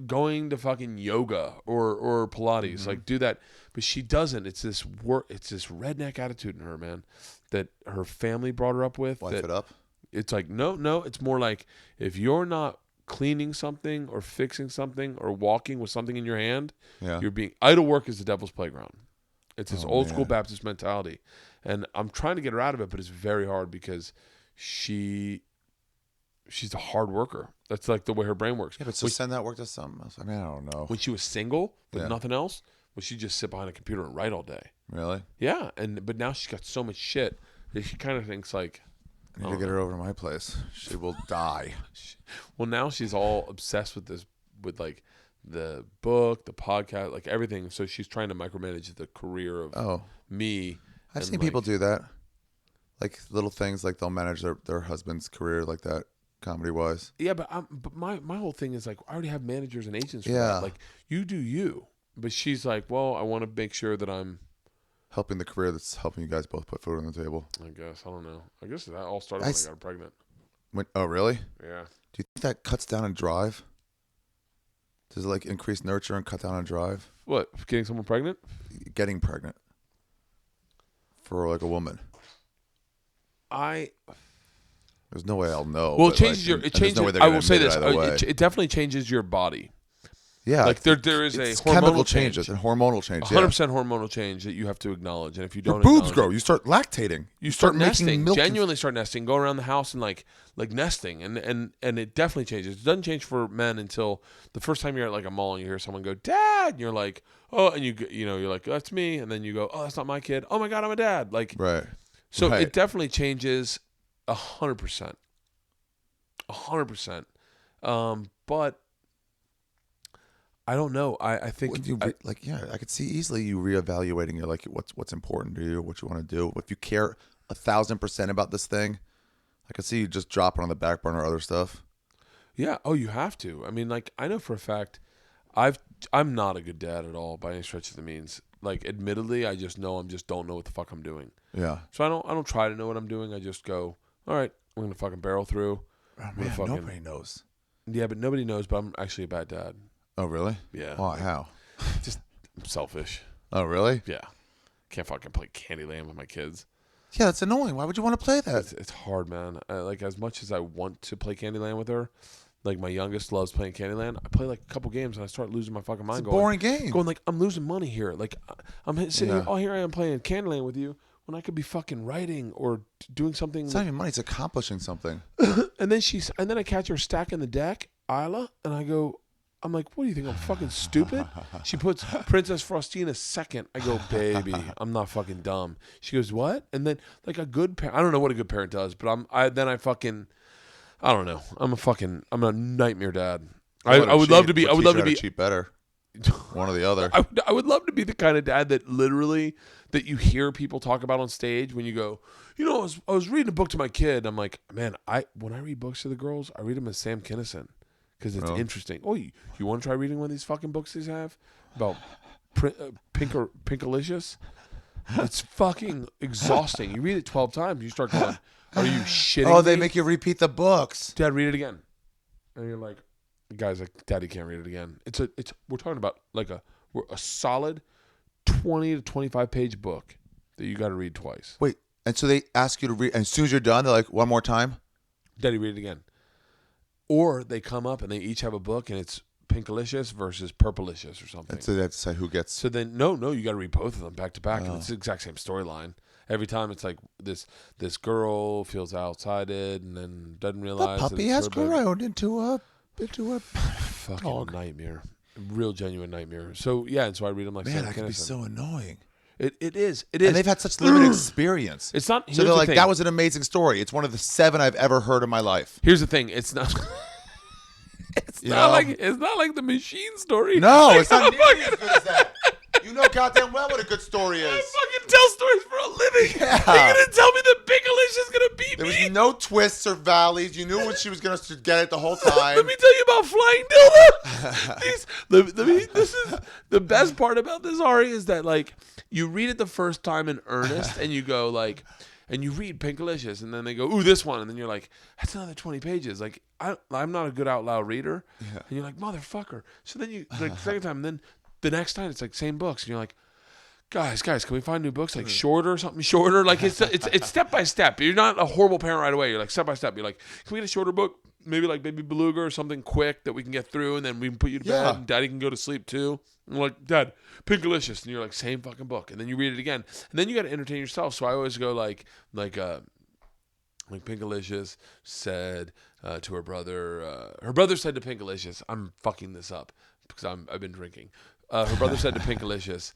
going to fucking yoga or Pilates, like do that. But she doesn't. It's this redneck attitude in her, man, that her family brought her up with. Wife it up. It's like no. It's more like if you're not cleaning something or fixing something or walking with something in your hand, you're being idle. Work is the devil's playground. It's this old school Baptist mentality. And I'm trying to get her out of it, but it's very hard because she's a hard worker. That's like the way her brain works. Yeah, but so send that work to something else. I mean, I don't know. When she was single with nothing else, would she just sit behind a computer and write all day? Really? Yeah. But now she's got so much shit that she kind of thinks like, I need to get her over to my place. She will die. Well, now she's all obsessed with this, with like the book, the podcast, like everything. So she's trying to micromanage the career of me. I've seen people do that. Like little things, like they'll manage their husband's career like that, comedy-wise. Yeah, but my whole thing is like, I already have managers and agents for that. Like, you do you. But she's like, well, I want to make sure that I'm helping the career that's helping you guys both put food on the table. I guess. I don't know. I guess that all started when I got her pregnant. Oh, really? Yeah. Do you think that cuts down on drive? Does it like increase nurture and cut down on drive? What? Getting someone pregnant? Getting pregnant. For like a woman. There's no way I'll know. Well, it changes I will say this. It definitely changes your body. Yeah. Like there is a chemical changes and hormonal change. 100% hormonal change that you have to acknowledge. And if you don't, your boobs grow. You start lactating. You start nesting. Genuinely start nesting. Go around the house and like nesting. And it definitely changes. It doesn't change for men until the first time you're at like a mall and you hear someone go, "Dad," and you're like, "Oh," and you're like, "That's me," and then you go, "Oh, that's not my kid. Oh my God, I'm a dad." Like, right. So it definitely changes 100%. 100%. But I don't know. I think I could see easily you reevaluating your like what's important to you, what you want to do. If you care 1,000% about this thing, I could see you just dropping on the back burner other stuff. Yeah. Oh, you have to. I mean, like I know for a fact, I'm not a good dad at all by any stretch of the means. Like, admittedly, I just don't know what the fuck I'm doing. Yeah. So I don't try to know what I'm doing. I just go, all right, I'm gonna fucking barrel through. Nobody knows. Yeah, but nobody knows. But I'm actually a bad dad. Oh, really? Yeah. Why? How? Just I'm selfish. Oh, really? Yeah. Can't fucking play Candyland with my kids. Yeah, that's annoying. Why would you want to play that? It's hard, man. Like, as much as I want to play Candyland with her, like my youngest loves playing Candyland. I play like a couple games and I start losing my fucking mind. It's a boring game. Going like, I'm losing money here. Like, I'm sitting here, here I am playing Candyland with you when I could be fucking writing or doing something. It's not even money. It's accomplishing something. and then I catch her stacking the deck, Isla, and I'm like, what do you think? I'm fucking stupid? She puts Princess Frostina second. I go, baby, I'm not fucking dumb. She goes, what? And then like a good parent, I don't know what a good parent does, but I don't know. I'm a nightmare dad. I would love to be cheat better. One or the other. I would love to be the kind of dad that literally that you hear people talk about on stage when you go, I was reading a book to my kid. I'm like, man, when I read books to the girls, I read them as Sam Kinison. Because it's interesting. Oh, you want to try reading one of these fucking books these have about Pinkalicious? It's fucking exhausting. You read it 12 times, you start going, are you shitting me? They make you repeat the books. Dad, read it again. And you're like, Guys like, Daddy can't read it again. We're talking about like a solid 20 to 25 page book that you got to read twice. Wait, and so they ask you to read, and as soon as you're done, they're like, one more time? Daddy, read it again. Or they come up and they each have a book and it's Pinkalicious versus Purplicious or something. And so they have to say who gets. So then, no, you got to read both of them back to back. And it's the exact same storyline. Every time it's like this girl feels outsided and then doesn't realize The puppy has grown into a fucking dog. nightmare. Real genuine nightmare. So yeah, and so I read them like Man, Sam that could be Kinison. so annoying. It is. And they've had such limited experience. It's not. So they're like, that was an amazing story. It's one of the 7 I've ever heard in my life. Here's the thing. It's not. It's not like the machine story. No, Like, it's not nearly as good as that. You know goddamn well what a good story I is. fucking tell stories for a living. Yeah. You're gonna tell me that Pinkalicious is gonna beat There me? was no twists or valleys. You knew what she was going to get it the whole time. Let me tell you about flying dildo. This is the best part about this, Ari, is that like you read it the first time in earnest, and you go like, and you read Pinkalicious, and then they go, ooh, this one, and then you're like, that's another 20 pages. Like I'm not a good out loud reader, and you're like, motherfucker. So then you like second time, and then the next time it's like same books, and you're like, guys, can we find new books like shorter or something shorter? Like it's step by step. You're not a horrible parent right away. You're like step by step. You're like, can we get a shorter book? Maybe like Baby Beluga or something quick that we can get through, and then we can put you to bed, and Daddy can go to sleep too. And I'm like, Dad, Pinkalicious, and you're like, same fucking book, and then you read it again, and then you got to entertain yourself. So I always go like Pinkalicious said to her brother said to Pinkalicious, I'm fucking this up because I've been drinking. Her brother said to Pinkalicious,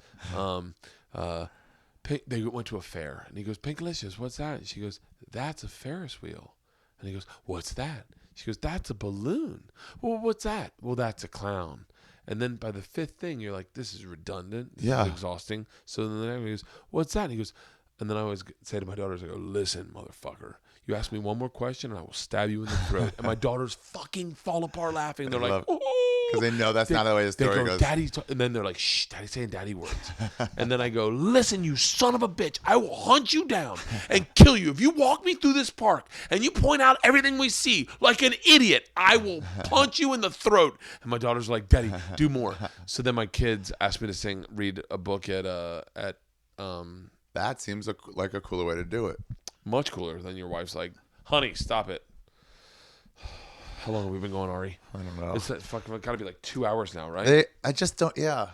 they went to a fair, and he goes, Pinkalicious, what's that? And she goes, that's a Ferris wheel. And he goes, what's that? She goes, that's a balloon. Well, what's that? Well, that's a clown. And then by the 5th thing, you're like, this is redundant. This is exhausting. So then the next one he goes, what's that? And he goes, and then I always say to my daughters, I go, listen, motherfucker. You ask me one more question, and I will stab you in the throat. And my daughters fucking fall apart laughing. They're like, oh. Because they know that's not the way the story goes. Daddy's and then they're like, shh, Daddy's saying daddy words. And then I go, listen, you son of a bitch. I will hunt you down and kill you. If you walk me through this park and you point out everything we see like an idiot, I will punch you in the throat. And my daughters are like, Daddy, do more. So then my kids asked me to read a book at that seems like a cooler way to do it. Much cooler than your wife's like, honey, stop it. How long have we been going, Ari? I don't know. It's fucking got to be like 2 hours now, right? I just don't. Yeah,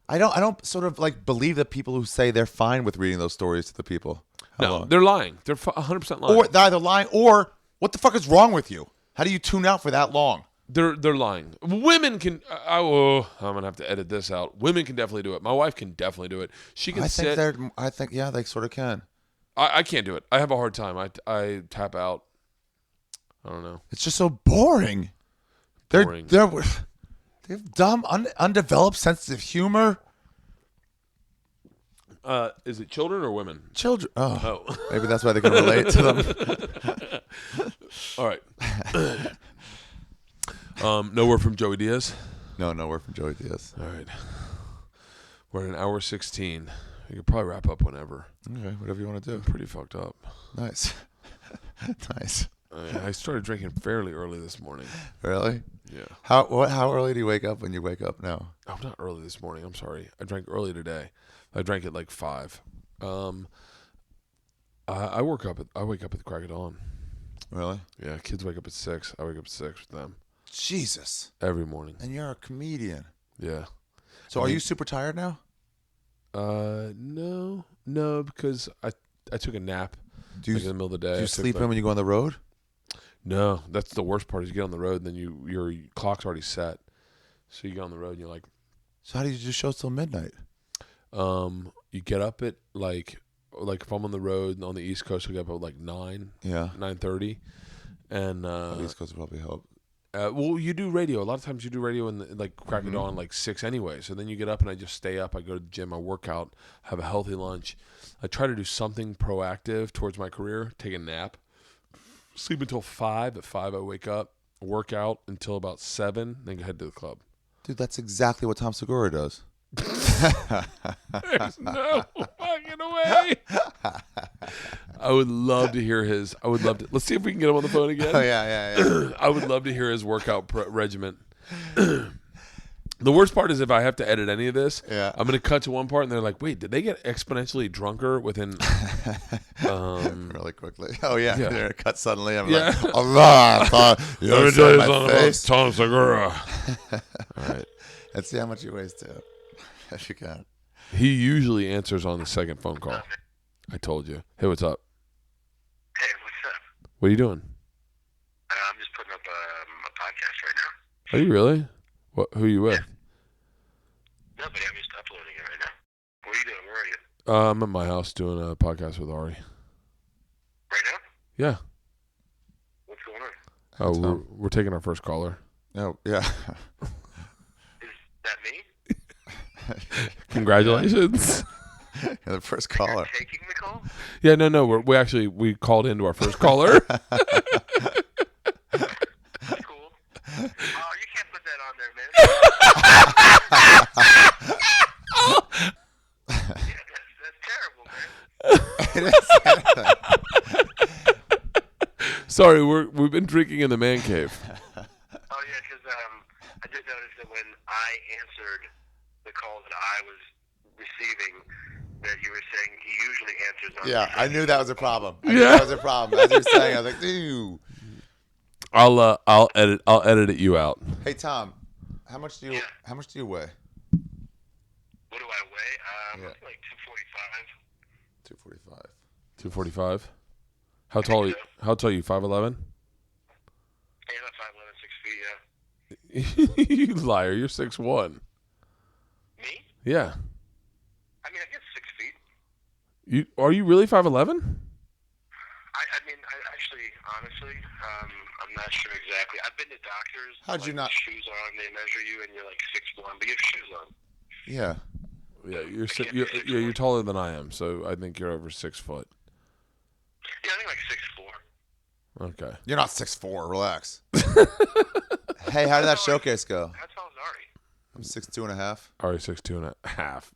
I don't sort of like believe the people who say they're fine with reading those stories to the people. No, they're lying. They're 100% lying. Or they're either lying, or what the fuck is wrong with you? How do you tune out for that long? They're lying. Women can. I'm gonna have to edit this out. Women can definitely do it. My wife can definitely do it. She can sit. I think yeah, they sort of can. I can't do it. I have a hard time. I tap out. I don't know. It's just so boring. They have dumb, undeveloped sense of humor. Is it children or women? Children. Oh. Maybe that's why they can relate to them. All right. No word from Joey Diaz? No word from Joey Diaz. All right. We're at an hour 16. You could probably wrap up whenever. Okay, whatever you want to do. Pretty fucked up. Nice. Nice. I started drinking fairly early this morning. Really? Yeah. How early do you wake up when you wake up now? Oh, not early this morning. I'm sorry. I drank early today. I drank at like 5. I wake up at the crack of dawn. Really? Yeah, kids wake up at 6. I wake up at 6 with them. Jesus. Every morning. And you're a comedian. Yeah. So are you super tired now? No, because I took a nap in the middle of the day. Do you sleep in when you go on the road? No, that's the worst part. Is you get on the road and then your clock's already set, so you get on the road and you're like. So how do you do shows till midnight? You get up at like if I'm on the road on the East Coast, I get up at like 9. Yeah. 9:30, and the East Coast will probably help. Well, you do radio. A lot of times you do radio in like crack of dawn, like 6 anyway. So then you get up and I just stay up. I go to the gym. I work out. Have a healthy lunch. I try to do something proactive towards my career. Take a nap. Sleep until 5. At 5, I wake up. Work out until about 7. Then head to the club. Dude, that's exactly what Tom Segura does. There's no fucking way. I would love to hear his. I would love to. Let's see if we can get him on the phone again. Oh yeah. I would love to hear his workout regimen. The worst part is if I have to edit any of this, Yeah. I'm going to cut to one part and they're like, wait, did they get exponentially drunker within... really quickly. Oh, yeah. Yeah. They're going to cut suddenly. I'm Yeah. like, Allah, I thought you Let me would tell you my something face. about Tom Segura. All right. Let's see how much he weighs, too. If you can. He usually answers on the second phone call. I told you. Hey, what's up? Hey, what's up? What are you doing? I'm just putting up a podcast right now. Are you really? What? Who are you with? Nobody, I'm just uploading it right now. What are you doing? Where are you? I'm at my house doing a podcast with Ari. Right now? Yeah. What's going on? Oh, we're taking our first caller. Oh, yeah. Is that me? Congratulations. You're the first caller. You're taking the call? Yeah, no. We called into our first caller. That's cool. Oh, you can't put that on there, man. Yeah, that's terrible, man. Sorry, we've been drinking in the man cave. Oh, yeah, because I did notice that when I answered the call that I was receiving, that you were saying he usually answers on Yeah, the I knew that was a problem. I Yeah. knew that was a problem. As you were saying, I was like, ew. I'll edit you out. Hey, Tom, how much do you weigh? What do I weigh? Yeah. Like 245. 245. 245. How tall are you? 5'11"? Yeah, about 5'11", 6 feet, yeah. You liar, you're 6'1". Me? Yeah. I mean, I guess 6 feet. Are you really 5'11"? I mean, honestly, I'm not sure exactly. I've been to doctors. How'd you not- Shoes on, they measure you, and you're like 6'1", but you have shoes on. Yeah. Yeah, you're taller than I am, so I think you're over 6 foot. Yeah, I think like 6'4". Okay. You're not 6'4". Relax. Hey, how did that showcase go? How tall is Ari? I'm 6'2.5". Ari 6'2.5".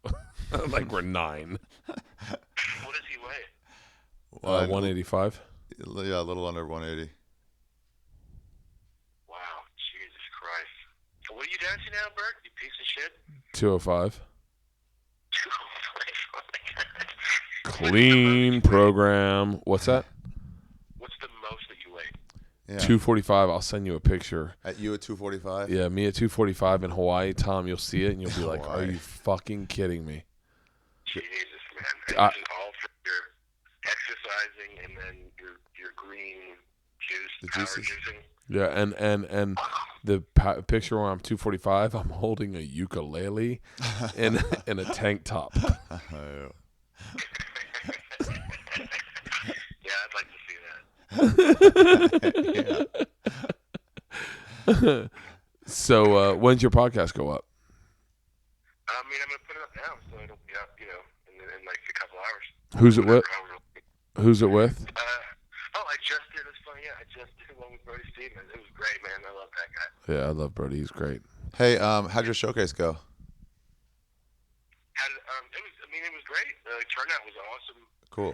Like we're 9. What does he weigh? 185. Yeah, a little under 180. Wow, Jesus Christ. What are you down to now, Bert? You piece of shit? 205. 205. Oh my God. Clean program. What's that? What's the most that you weigh? Yeah. 245. I'll send you a picture. At you at 245? Yeah, me at 245 in Hawaii. Tom, you'll see it and you'll be like, Hawaii. are you fucking kidding me? Jesus, man. And I- this is all for your exercising and then your green juice, The power juices? juicing. Yeah, and the picture where I'm 245, I'm holding a ukulele and a tank top. Oh. Yeah, I'd like to see that. Yeah. So when's your podcast go up? I mean, I'm going to put it up now, so it'll be up, in like a couple hours. Who's it with? Who's it with? I just did. It's funny. Yeah, I just did one with Brody Stevens. It was great, man. I love that guy. Yeah, I love Brody. He's great. Hey, how'd your showcase go? It was great. The turnout was awesome. Cool.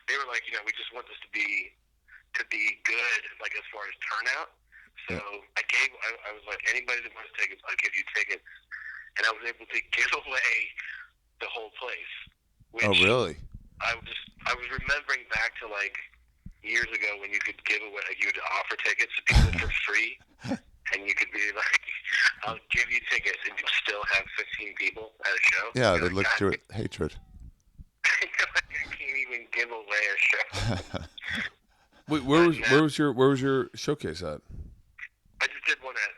They were like, we just want this to be good, like as far as turnout. So I was like, anybody that wants tickets, I'll give you tickets. And I was able to give away the whole place. Which Oh, really? I was remembering back to like years ago when you could give away, you'd offer tickets to people for free. And you could be like, I'll give you tickets, and you'd still have 15 people at a show. Yeah, You're they like, look God, through it. Hatred. I can't even give away a show. Wait, where was your showcase at? I just did one at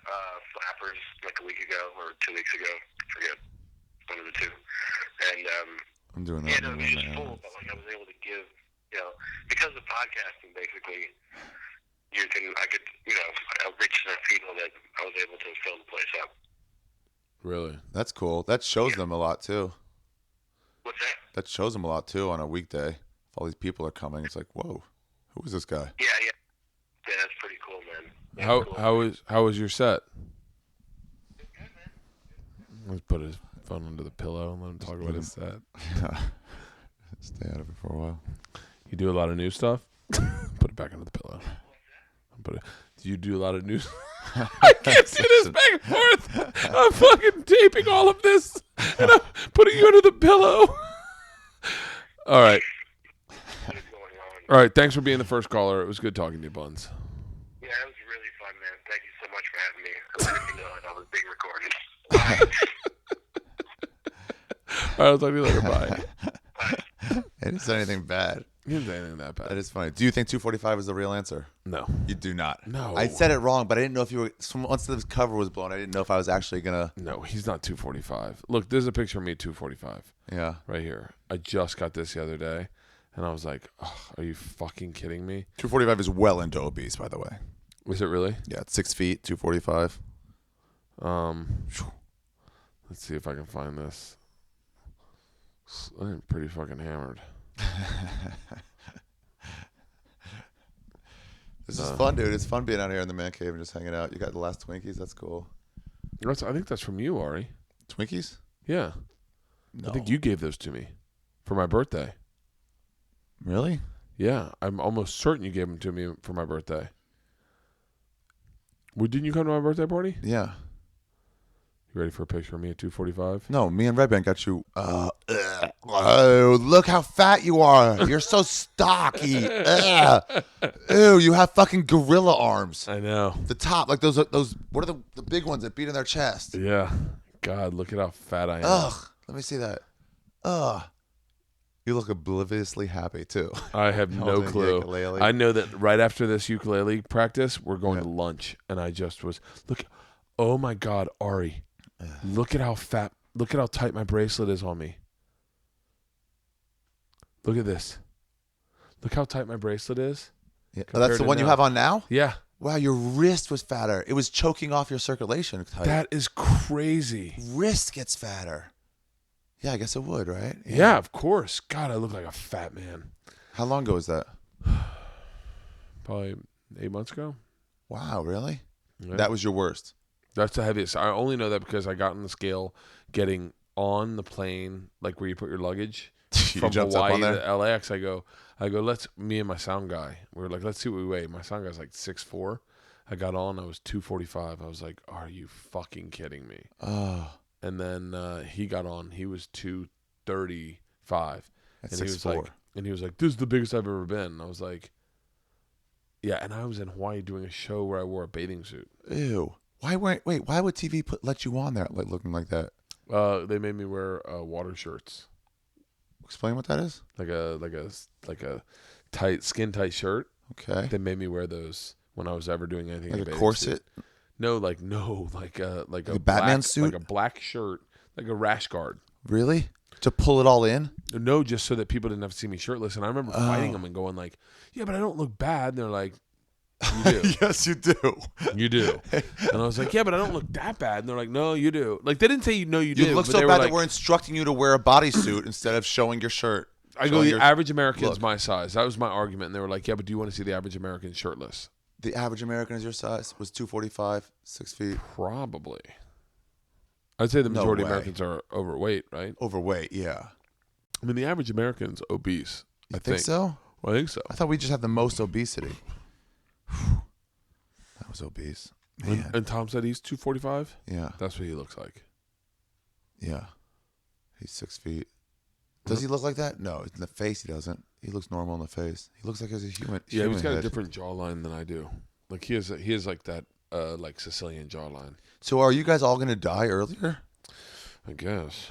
Flappers like a week ago or 2 weeks ago. I forget, one of the two. And I'm doing that. it was just full, but like I was able to give, because of podcasting, basically. I could reach enough people that I was able to fill the place up. Really? That's cool. That shows them a lot, too. What's that? That shows them a lot, too, on a weekday. If all these people are coming, it's like, whoa, who is this guy? Yeah. Yeah, that's pretty cool, man. That's How was your set? Let's put his phone under the pillow and let him talk about his set. Yeah. Stay out of it for a while. You do a lot of new stuff? Put it back under the pillow. But do you do a lot of news? I can't see this back and forth. I'm fucking taping all of this, and I'm putting you under the pillow. All right. What is going on? All right. Thanks for being the first caller. It was good talking to you, Buns. Yeah, it was really fun, man. Thank you so much for having me. Letting me know that I was being recorded. All right. I'll talk to you later. Bye. It didn't say anything bad. You didn't say anything that bad. That is funny. Do you think 245 is the real answer? No. You do not. No. I said it wrong, but I didn't know if you were. Once the cover was blown, I didn't know if I was actually gonna. No, he's not 245. Look, there's a picture of me at 245. Yeah. Right here. I just got this the other day, and I was like, oh, are you fucking kidding me? 245 is well into obese, by the way. Was it really? Yeah, it's 6 feet, 245. Let's see if I can find this. I'm pretty fucking hammered. This is fun, dude. It's fun being out here in the man cave and just hanging out. You got the last Twinkies. That's cool. I think that's from you, Ari. Twinkies? Yeah. No. I think you gave those to me for my birthday. Really? Yeah, I'm almost certain you gave them to me for my birthday. Well, didn't you come to my birthday party? Yeah. You ready for a picture of me at 245? No, me and Red Band got you. Oh, look how fat you are. You're so stocky. Ew, you have fucking gorilla arms. I know. The top, like those. What are the big ones that beat in their chest? Yeah. God, look at how fat I am. Ugh. Let me see that. Ugh. You look obliviously happy too. I have no Holding a clue. ukulele. I know that right after this ukulele practice, we're going to lunch, and I just was look. Oh my God, Ari, look at how fat. Look at how tight my bracelet is on me. Look at this. Look how tight my bracelet is. Yeah. Oh, that's the one you have on now? Yeah. Wow, your wrist was fatter. It was choking off your circulation. That is crazy. Wrist gets fatter. Yeah, I guess it would, right? Yeah, of course. God, I look like a fat man. How long ago was that? Probably 8 months ago. Wow, really? Yeah. That was your worst. That's the heaviest. I only know that because I got on the scale getting on the plane, like where you put your luggage from Hawaii to LAX. I go, me and my sound guy, we were like, let's see what we weigh. My sound guy's like 6'4". I got on, I was 245. I was like, are you fucking kidding me? Oh. And then he got on, he was 235. That's and 6'4". He was like, this is the biggest I've ever been. And I was like, yeah. And I was in Hawaii doing a show where I wore a bathing suit. Ew. Why would TV let you on there like looking like that? They made me wear water shirts. Explain what that is. Like a tight, skin tight shirt. Okay. They made me wear those when I was ever doing anything. Like in a corset? Suit. No, like a Batman suit, like a black shirt, like a rash guard. Really? To pull it all in? No, just so that people didn't have to see me shirtless. And I remember fighting them and going like, "Yeah, but I don't look bad." And they're like, "You do." Yes, you do. You do. And I was like, "Yeah, but I don't look that bad." And they're like, "No, you do." Like they didn't say you do. You look so bad that we're instructing you to wear a bodysuit instead of showing your shirt. I go, the average American's my size. That was my argument. And they were like, "Yeah, but do you want to see the average American shirtless?" The average American is your size? Was 245, 6 feet? Probably. I'd say the majority of way. Americans are overweight, right? Overweight, yeah. I mean, the average American's obese. I think so? Well, I think so. I thought we just had the most obesity. That was obese. Man. And Tom said he's 245? Yeah. That's what he looks like. Yeah. He's 6 feet. Does he look like that? No, in the face he doesn't. He looks normal in the face. He looks like he's a human. Yeah, he's got head. a different jawline than I do. Like he has like that like Sicilian jawline. So are you guys all going to die earlier? I guess.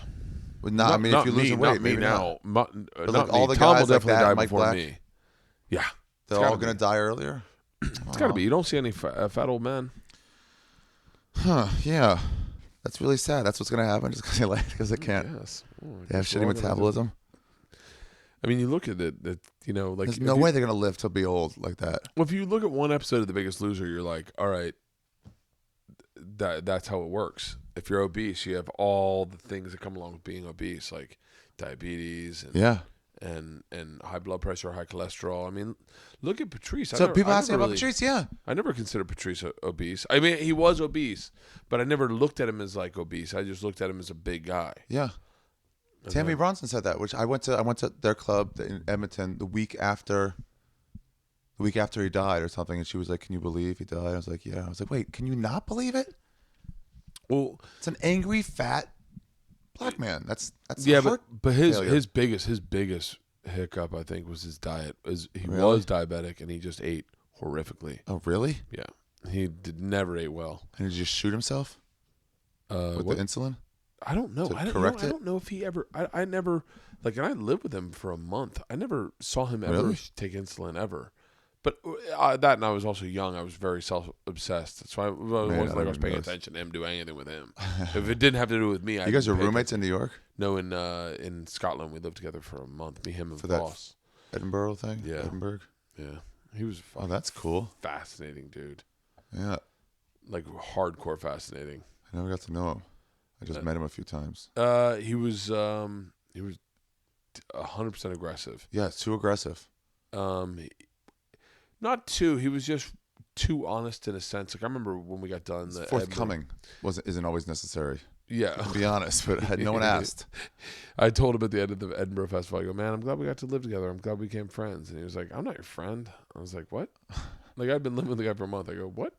Well, I mean, if you're losing weight, not me maybe now. Not. Not like me. all the Tom guys will like definitely that, die Mike before Black? me. Yeah. They're all going to die earlier? It's got to be. You don't see any fat old men. Huh, yeah. That's really sad. That's what's going to happen just because they can't. Yes. They have shitty metabolism. I mean, you look at it, like there's no way they're gonna live to be old like that. Well, if you look at one episode of The Biggest Loser, you're like, all right, that's how it works. If you're obese, you have all the things that come along with being obese, like diabetes and high blood pressure, high cholesterol. I mean, look at Patrice. So people ask me about Patrice. Yeah, I never considered Patrice obese. I mean, he was obese, but I never looked at him as like obese. I just looked at him as a big guy. Yeah. Tammy Bronson said that, which I went to their club in Edmonton the week after the week after he died or something, and she was like, "Can you believe he died?" I was like, "Yeah." I was like, "Wait, can you not believe it?" Well, it's an angry fat black man. That's yeah, heart but failure. his biggest hiccup, I think, was his diet. He Really? was diabetic and he just ate horrifically. Oh, really? Yeah, he never ate well. And did he just shoot himself with the insulin? I don't know. To I correct it? don't know if he ever. I never and I lived with him for a month. I never saw him ever take insulin ever. But that, and I was also young. I was very self-obsessed. So I wasn't like I was paying attention to him doing anything with him. If it didn't have to do with me, You guys are roommates in New York? No, in Scotland. We lived together for a month. Me, him, and For the that boss. Edinburgh thing? Yeah. Edinburgh? Yeah. He was Oh, that's cool. fascinating dude. Yeah. Like hardcore fascinating. I never got to know him. I just met him a few times. He was 100% aggressive. Yeah, it's too aggressive. Not too. He was just too honest in a sense. Like I remember when we got done. Forthcoming isn't always necessary. Yeah. To be honest, but no one asked. I told him at the end of the Edinburgh Festival, I go, man, I'm glad we got to live together. I'm glad we became friends. And he was like, I'm not your friend. I was like, what? Like I'd been living with the guy for a month. I go, what?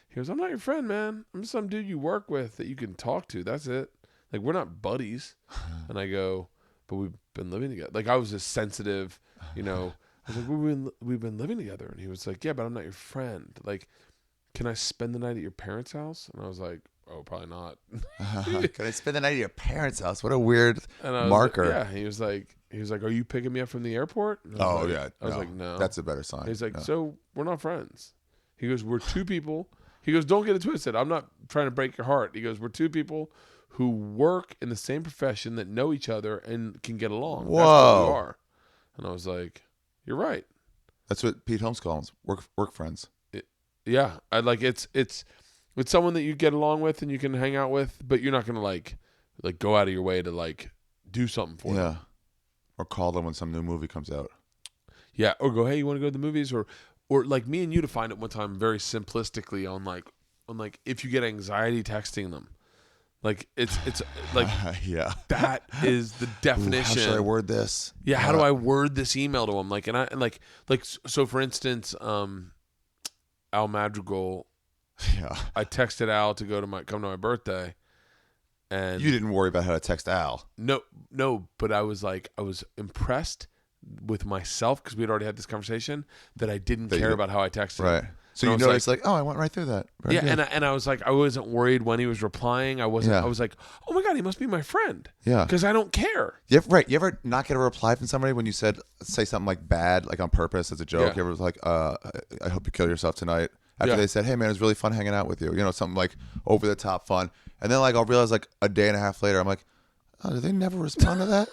He goes, I'm not your friend, man. I'm just some dude you work with that you can talk to. That's it. Like we're not buddies. And I go, but we've been living together. Like I was just sensitive, you know. I was like, we've been living together. And he was like, yeah, but I'm not your friend. Like, can I spend the night at your parents' house? And I was like, oh, probably not. Can I spend the night at your parents' house? What a weird and marker. Like, yeah. He was like, are you picking me up from the airport? Oh, yeah. I was like, no. That's a better sign. He's like, no. So we're not friends. He goes, we're two people. He goes, don't get it twisted. I'm not trying to break your heart. He goes, we're two people who work in the same profession that know each other and can get along. Whoa. That's what we are. And I was like, you're right. That's what Pete Holmes calls work friends. Yeah, I like it's someone that you get along with and you can hang out with, but you're not gonna like go out of your way to like do something for them. Or call them when some new movie comes out. Yeah, or go, hey, you want to go to the movies, or like me and you defined it one time very simplistically on like if you get anxiety texting them. Like it's like yeah, that is the definition. How should I word this? Yeah, how do I word this email to him? Like, and like so for instance, Al Madrigal. Yeah, I texted Al to come to my birthday, and you didn't worry about how to text Al. No, but I was impressed with myself because we had already had this conversation that I didn't care about how I texted him. Right. So you noticed like, oh, I went right through that. Very good. And I was like, I wasn't worried when he was replying. I wasn't. Yeah. I was like, oh my god, he must be my friend. Yeah. Because I don't care. You ever not get a reply from somebody when you say something like bad, like on purpose as a joke? Yeah. You ever was like, I hope you kill yourself tonight. After they said, hey man, it was really fun hanging out with you. You know, something like over the top fun. And then like I'll realize like a day and a half later, I'm like, oh, did they never respond to that?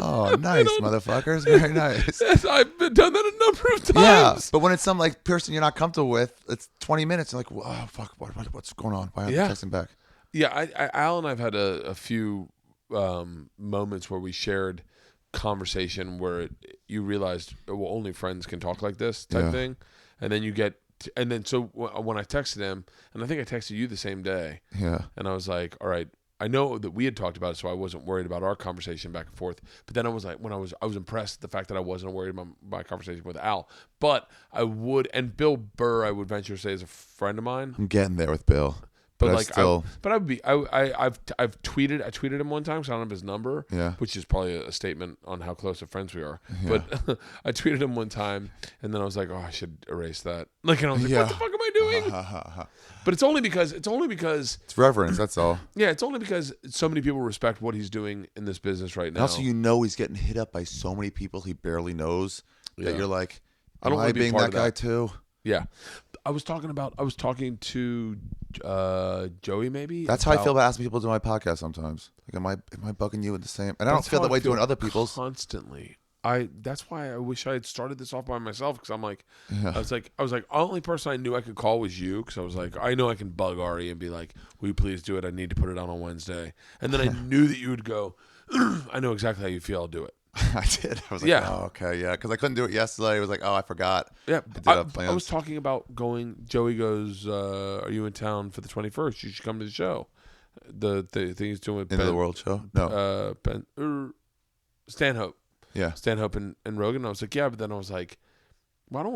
Oh, nice, motherfuckers. Very nice. Yes, I've done that a number of times. Yeah, but when it's some like person you're not comfortable with, it's 20 minutes. You're like, oh, fuck, what's going on? Why aren't you texting back? Yeah, Al and I've had a few moments where we shared conversation where you realized, well, only friends can talk like this type thing. And then so when I texted him, and I think I texted you the same day. Yeah. And I was like, all right. I know that we had talked about it, so I wasn't worried about our conversation back and forth. But then I was like, I was impressed at the fact that I wasn't worried about my conversation with Al. But I would, and Bill Burr, I would venture to say is a friend of mine. I'm getting there with Bill. But like, I've tweeted. I tweeted him one time because I don't have his number. Yeah. Which is probably a statement on how close of friends we are. Yeah. But I tweeted him one time, and then I was like, oh, I should erase that. Like, and I was like, what the fuck am I doing? But it's only because it's reverence. That's all. Yeah, it's only because so many people respect what he's doing in this business right now. Also, he's getting hit up by so many people he barely knows that you're like, I don't want to be being that guy too. Yeah. I was talking to Joey maybe. That's how I feel about asking people to do my podcast sometimes. Like, am I bugging you in the same? And I don't feel that way doing other people's. Constantly. That's why I wish I had started this off by myself because I'm like, I was like, the only person I knew I could call was you because I was like, I know I can bug Ari and be like, will you please do it? I need to put it on Wednesday. And then I knew that you would go, I know exactly how you feel. I'll do it. I did. I was like, oh, okay, yeah. Because I couldn't do it yesterday. I was like, oh, I forgot. Yeah. I was talking about going. Joey goes, are you in town for the 21st? You should come to the show. The thing he's doing with End of the World show? No. Stanhope. Yeah. Stanhope and Rogan. And I was like, yeah. But then I was like, Well, I don't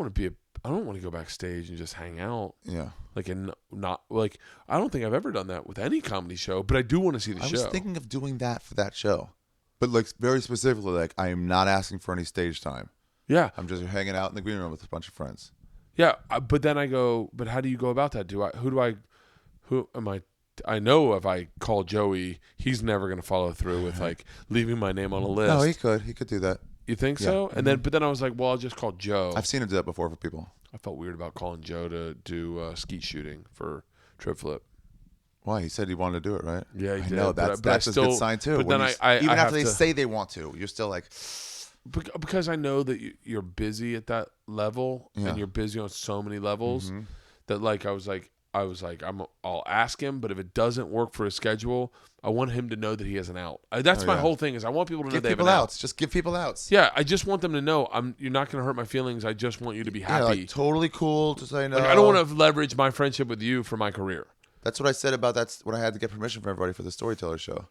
want to go backstage and just hang out. Yeah. Like, and not like, I don't think I've ever done that with any comedy show, but I do want to see the show. I was thinking of doing that for that show, but like very specifically, like I am not asking for any stage time. Yeah. I'm just hanging out in the green room with a bunch of friends. Yeah. But then I go, but how do you go about that? Who am I? I know if I call Joey, he's never going to follow through with like leaving my name on a list. No, he could do that. You think Yeah. so? And but then I was like, well, I'll just call Joe. I've seen him do that before for people. I felt weird about calling Joe to do skeet shooting for Trip Flip. Why? He said he wanted to do it, right? Yeah, he I did. know that's a good sign too. But then even I after they say they want to, you're still like, because I know that you're busy at that level, Yeah. and you're busy on so many levels that like I was like I'll ask him, but if it doesn't work for his schedule, I want him to know that he has an out. That's my whole thing is I want people to know give they have people an outs. Just give people outs. Yeah, I just want them to know you're not going to hurt my feelings. I just want you to be happy. Yeah, like totally cool to say no. Like, I don't want to leverage my friendship with you for my career. That's what I said about that's when I had to get permission from everybody for the Storyteller show.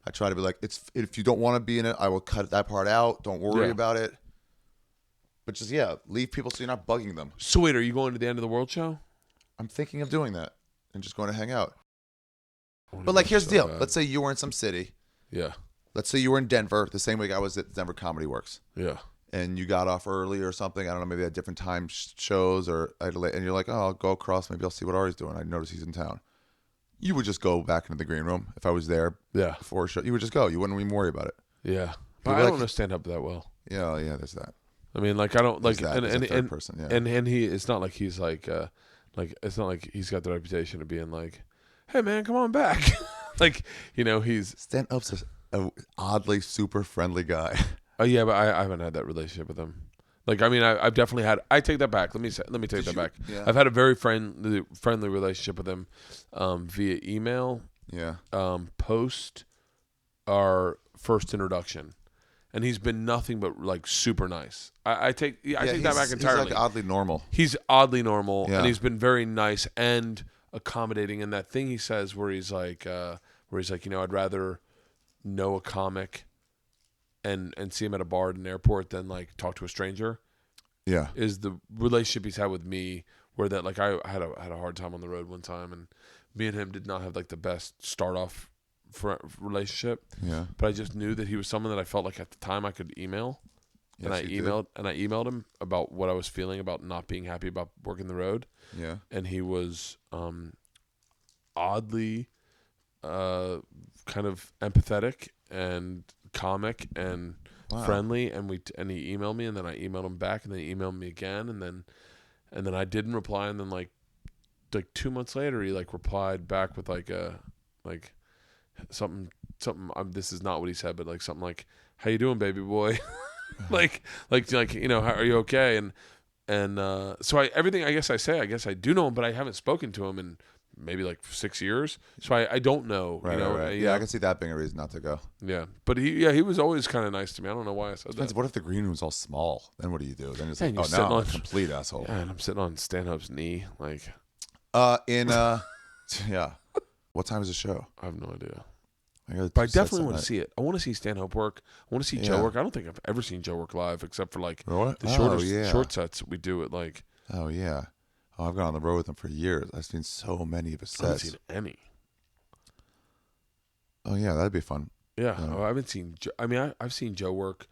I try to be like, if you don't want to be in it, I will cut that part out. Don't worry about it. But just leave people so you're not bugging them. So wait, are you going to the End of the World show? I'm thinking of doing that and just going to hang out. But like, here's the deal. Let's say you were in some city. Yeah. Let's say you were in Denver, the same week I was at Denver Comedy Works. Yeah. And you got off early or something. I don't know, maybe at different time shows or and you're like, oh, I'll go across. Maybe I'll see what Ari's doing. I notice he's in town. You would just go back into the green room if I was there. Yeah. Before a show, you would just go. You wouldn't even worry about it. Yeah. But I don't know stand up that well. Yeah, there's that. I mean, like I don't like and third person. Yeah. And he. It's not like he's like it's not like he's got the reputation of being like, hey man, come on back. Like, he's stand up's a oddly super friendly guy. Oh yeah, but I haven't had that relationship with him. Like, I mean, I've definitely had. I take that back. Let me take that back. Yeah. I've had a very friendly relationship with him via email. Yeah. Post our first introduction, and he's been nothing but like super nice. I take that back entirely. He's like oddly normal. He's oddly normal, Yeah. and he's been very nice and accommodating. And that thing he says where he's like, I'd rather know a comic and see him at a bar at an airport than like talk to a stranger. Yeah. Is the relationship he's had with me, where that like I had a hard time on the road one time, and me and him did not have like the best start off relationship. Yeah. But I just knew that he was someone that I felt like at the time I could email. Yes, And I emailed him about what I was feeling about not being happy about working the road. Yeah. And he was oddly kind of empathetic and comic and friendly, and he emailed me, and then I emailed him back, and then he emailed me again, and then I didn't reply, and then like 2 months later he like replied back with like something this is not what he said, but like something like, how you doing, baby boy? like how are you okay? And so everything I guess I do know him, but I haven't spoken to him in maybe like 6 years, so I don't know. Right, right. Yeah, I can see that being a reason not to go. Yeah, but he was always kind of nice to me. I don't know why I said Depends, that. What if the green room's all small? Then what do you do? Then it's Yeah, like, I'm I'm a complete asshole. Yeah, and I'm sitting on stand-up's knee, like. Yeah. What time is the show? I have no idea. But I definitely want to see it. I want to see stand-up work. I want to see Joe work. I don't think I've ever seen Joe work live, except for like the short sets we do at like. Oh yeah. Oh, I've gone on the road with him for years. I've seen so many of his sets. I haven't seen any. Oh yeah, that'd be fun. Yeah, I haven't seen. I've seen Joe work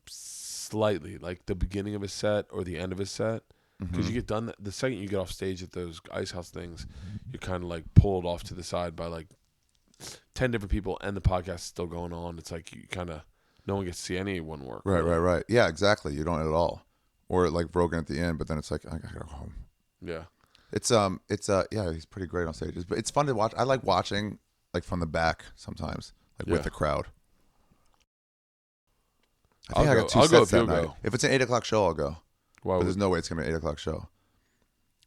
slightly, like the beginning of his set or the end of his set, because you get done the second you get off stage at those Ice House things, you're kind of like pulled off to the side by like 10 different people, and the podcast is still going on. It's like you kind of no one gets to see anyone work. Right, really. right. Yeah, exactly. You don't at all. Or like Rogan at the end, but then it's like I gotta go home. Yeah. It's he's pretty great on stages, but it's fun to watch. I like watching like from the back sometimes, like with the crowd. I think I got 2 sets that night. If it's an 8:00 show, I'll go. But there's no way it's gonna be an 8:00 show.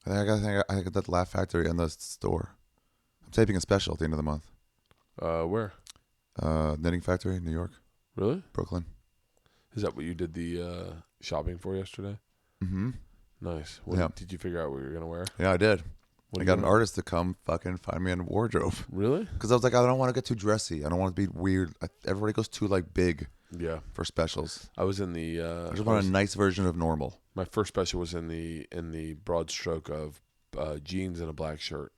I got that Laugh Factory and the store. I'm taping a special at the end of the month. Where? Knitting Factory, New York. Really? Brooklyn. Is that what you did the shopping for yesterday? Mm-hmm. Nice. Did you figure out what you were gonna wear? Yeah, I did. I got an artist to come fucking find me a wardrobe. Really? Because I was like, I don't want to get too dressy. I don't want to be weird. Everybody goes too like big. Yeah. for specials. I was in the. I just want a nice version of normal. My first special was in the broad stroke of jeans and a black shirt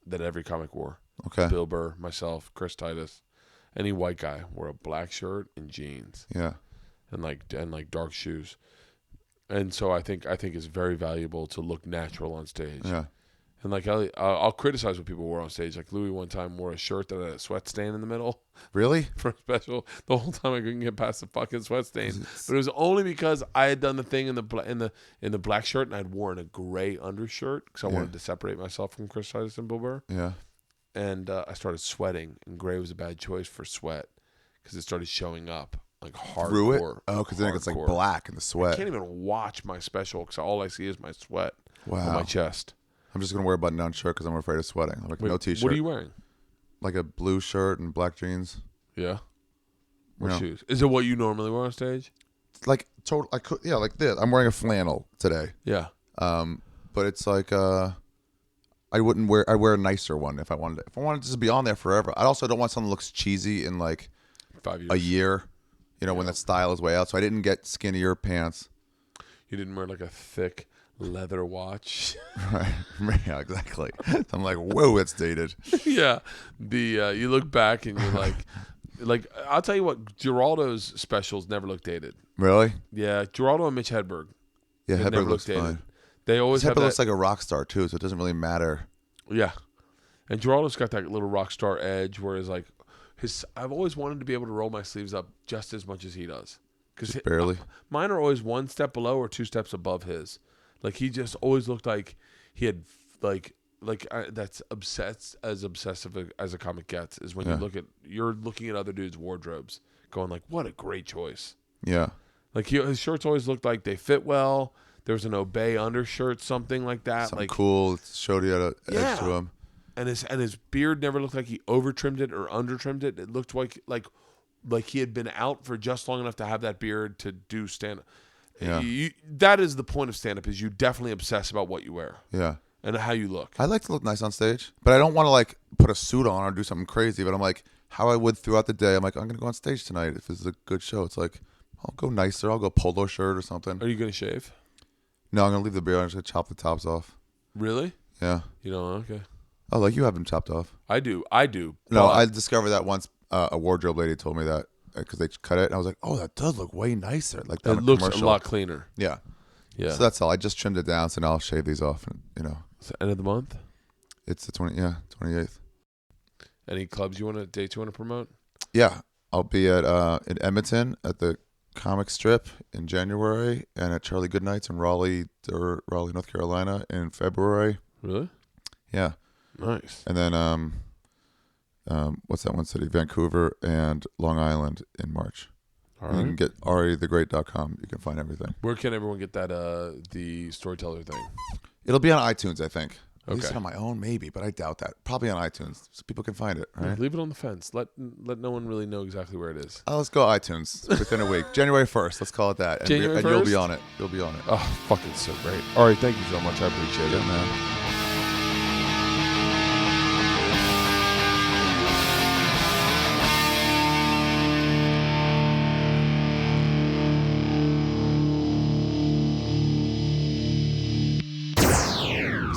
that every comic wore. Okay. Bill Burr, myself, Chris Titus, any white guy wore a black shirt and jeans. Yeah. And like dark shoes. And so I think it's very valuable to look natural on stage. Yeah. And like I'll criticize what people wore on stage. Like Louis one time wore a shirt that had a sweat stain in the middle. Really? For a special, the whole time I couldn't get past the fucking sweat stain. But it was only because I had done the thing in the black shirt and I'd worn a gray undershirt because I wanted to separate myself from Chris Titus and Bill Burr. Yeah. And I started sweating, and gray was a bad choice for sweat because it started showing up like hardcore. Through it? Oh, because then it gets like black in the sweat. I can't even watch my special because all I see is my sweat on my chest. I'm just gonna wear a button-down shirt because I'm afraid of sweating. I'm like, no t-shirt. What are you wearing? Like a blue shirt and black jeans. Yeah. What shoes? Is it what you normally wear on stage? Like total. Like this. I'm wearing a flannel today. Yeah. But it's like I wouldn't wear. I'd wear a nicer one if I wanted. If I wanted to just be on there forever. I also don't want something that looks cheesy in like 5 years. a year. When that style is way out. So I didn't get skinnier pants. You didn't wear like a thick leather watch. Right. Yeah, exactly. So I'm like, whoa, it's dated. Yeah. You look back and you're like I'll tell you what, Geraldo's specials never look dated. Really? Yeah, Geraldo and Mitch Hedberg. Yeah, They Hedberg never looks look dated. fine. They always have Hedberg looks like a rock star too, so it doesn't really matter. Yeah. And Geraldo's got that little rock star edge, whereas like I've always wanted to be able to roll my sleeves up just as much as he does. Just barely. Mine are always one step below or two steps above his. Like he just always looked like he had that's obsessive as a comic gets is when you're looking at other dudes' wardrobes, going like, what a great choice. Yeah. Like his shirts always looked like they fit well. There was an Obey undershirt, something like that. Something like cool. Showed you had an edge to him. And his beard never looked like he over trimmed it or under trimmed it. It looked like he had been out for just long enough to have that beard to do stand up. Yeah. That is the point of stand up, is you definitely obsess about what you wear. Yeah. And how you look. I like to look nice on stage, but I don't want to like put a suit on or do something crazy. But I'm like, how I would throughout the day. I'm like, I'm going to go on stage tonight. If this is a good show, it's like, I'll go nicer. I'll go polo shirt or something. Are you going to shave? No, I'm going to leave the beard. I'm just going to chop the tops off. Really? Yeah. You know, okay. Oh, like you have them chopped off. I do. No, I discovered that once. A wardrobe lady told me that because they cut it, and I was like, "Oh, that does look way nicer." Like that. It looks a lot cleaner. Yeah, yeah. So that's all. I just trimmed it down, so now I'll shave these off. And, it's the end of the month. It's the 28th. Any clubs dates you want to promote? Yeah, I'll be at in Edmonton at the Comic Strip in January, and at Charlie Goodnight's in Raleigh, North Carolina in February. Really? Yeah. Nice. And then what's that one city? Vancouver and Long Island in March. All right. You can get arithegreat.com. You can find everything. Where can everyone get that the storyteller thing? It'll be on iTunes, I think. At Okay. least on my own, maybe, but I doubt that. Probably on iTunes, so people can find it. Right? Leave it on the fence. Let no one really know exactly where it is. Let's go iTunes within a week. January 1st. Let's call it that. And January 1st? You'll be on it. You'll be on it. Oh, fucking so great. All right, thank you so much. I appreciate it, man.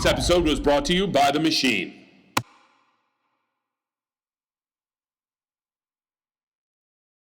This episode was brought to you by The Machine.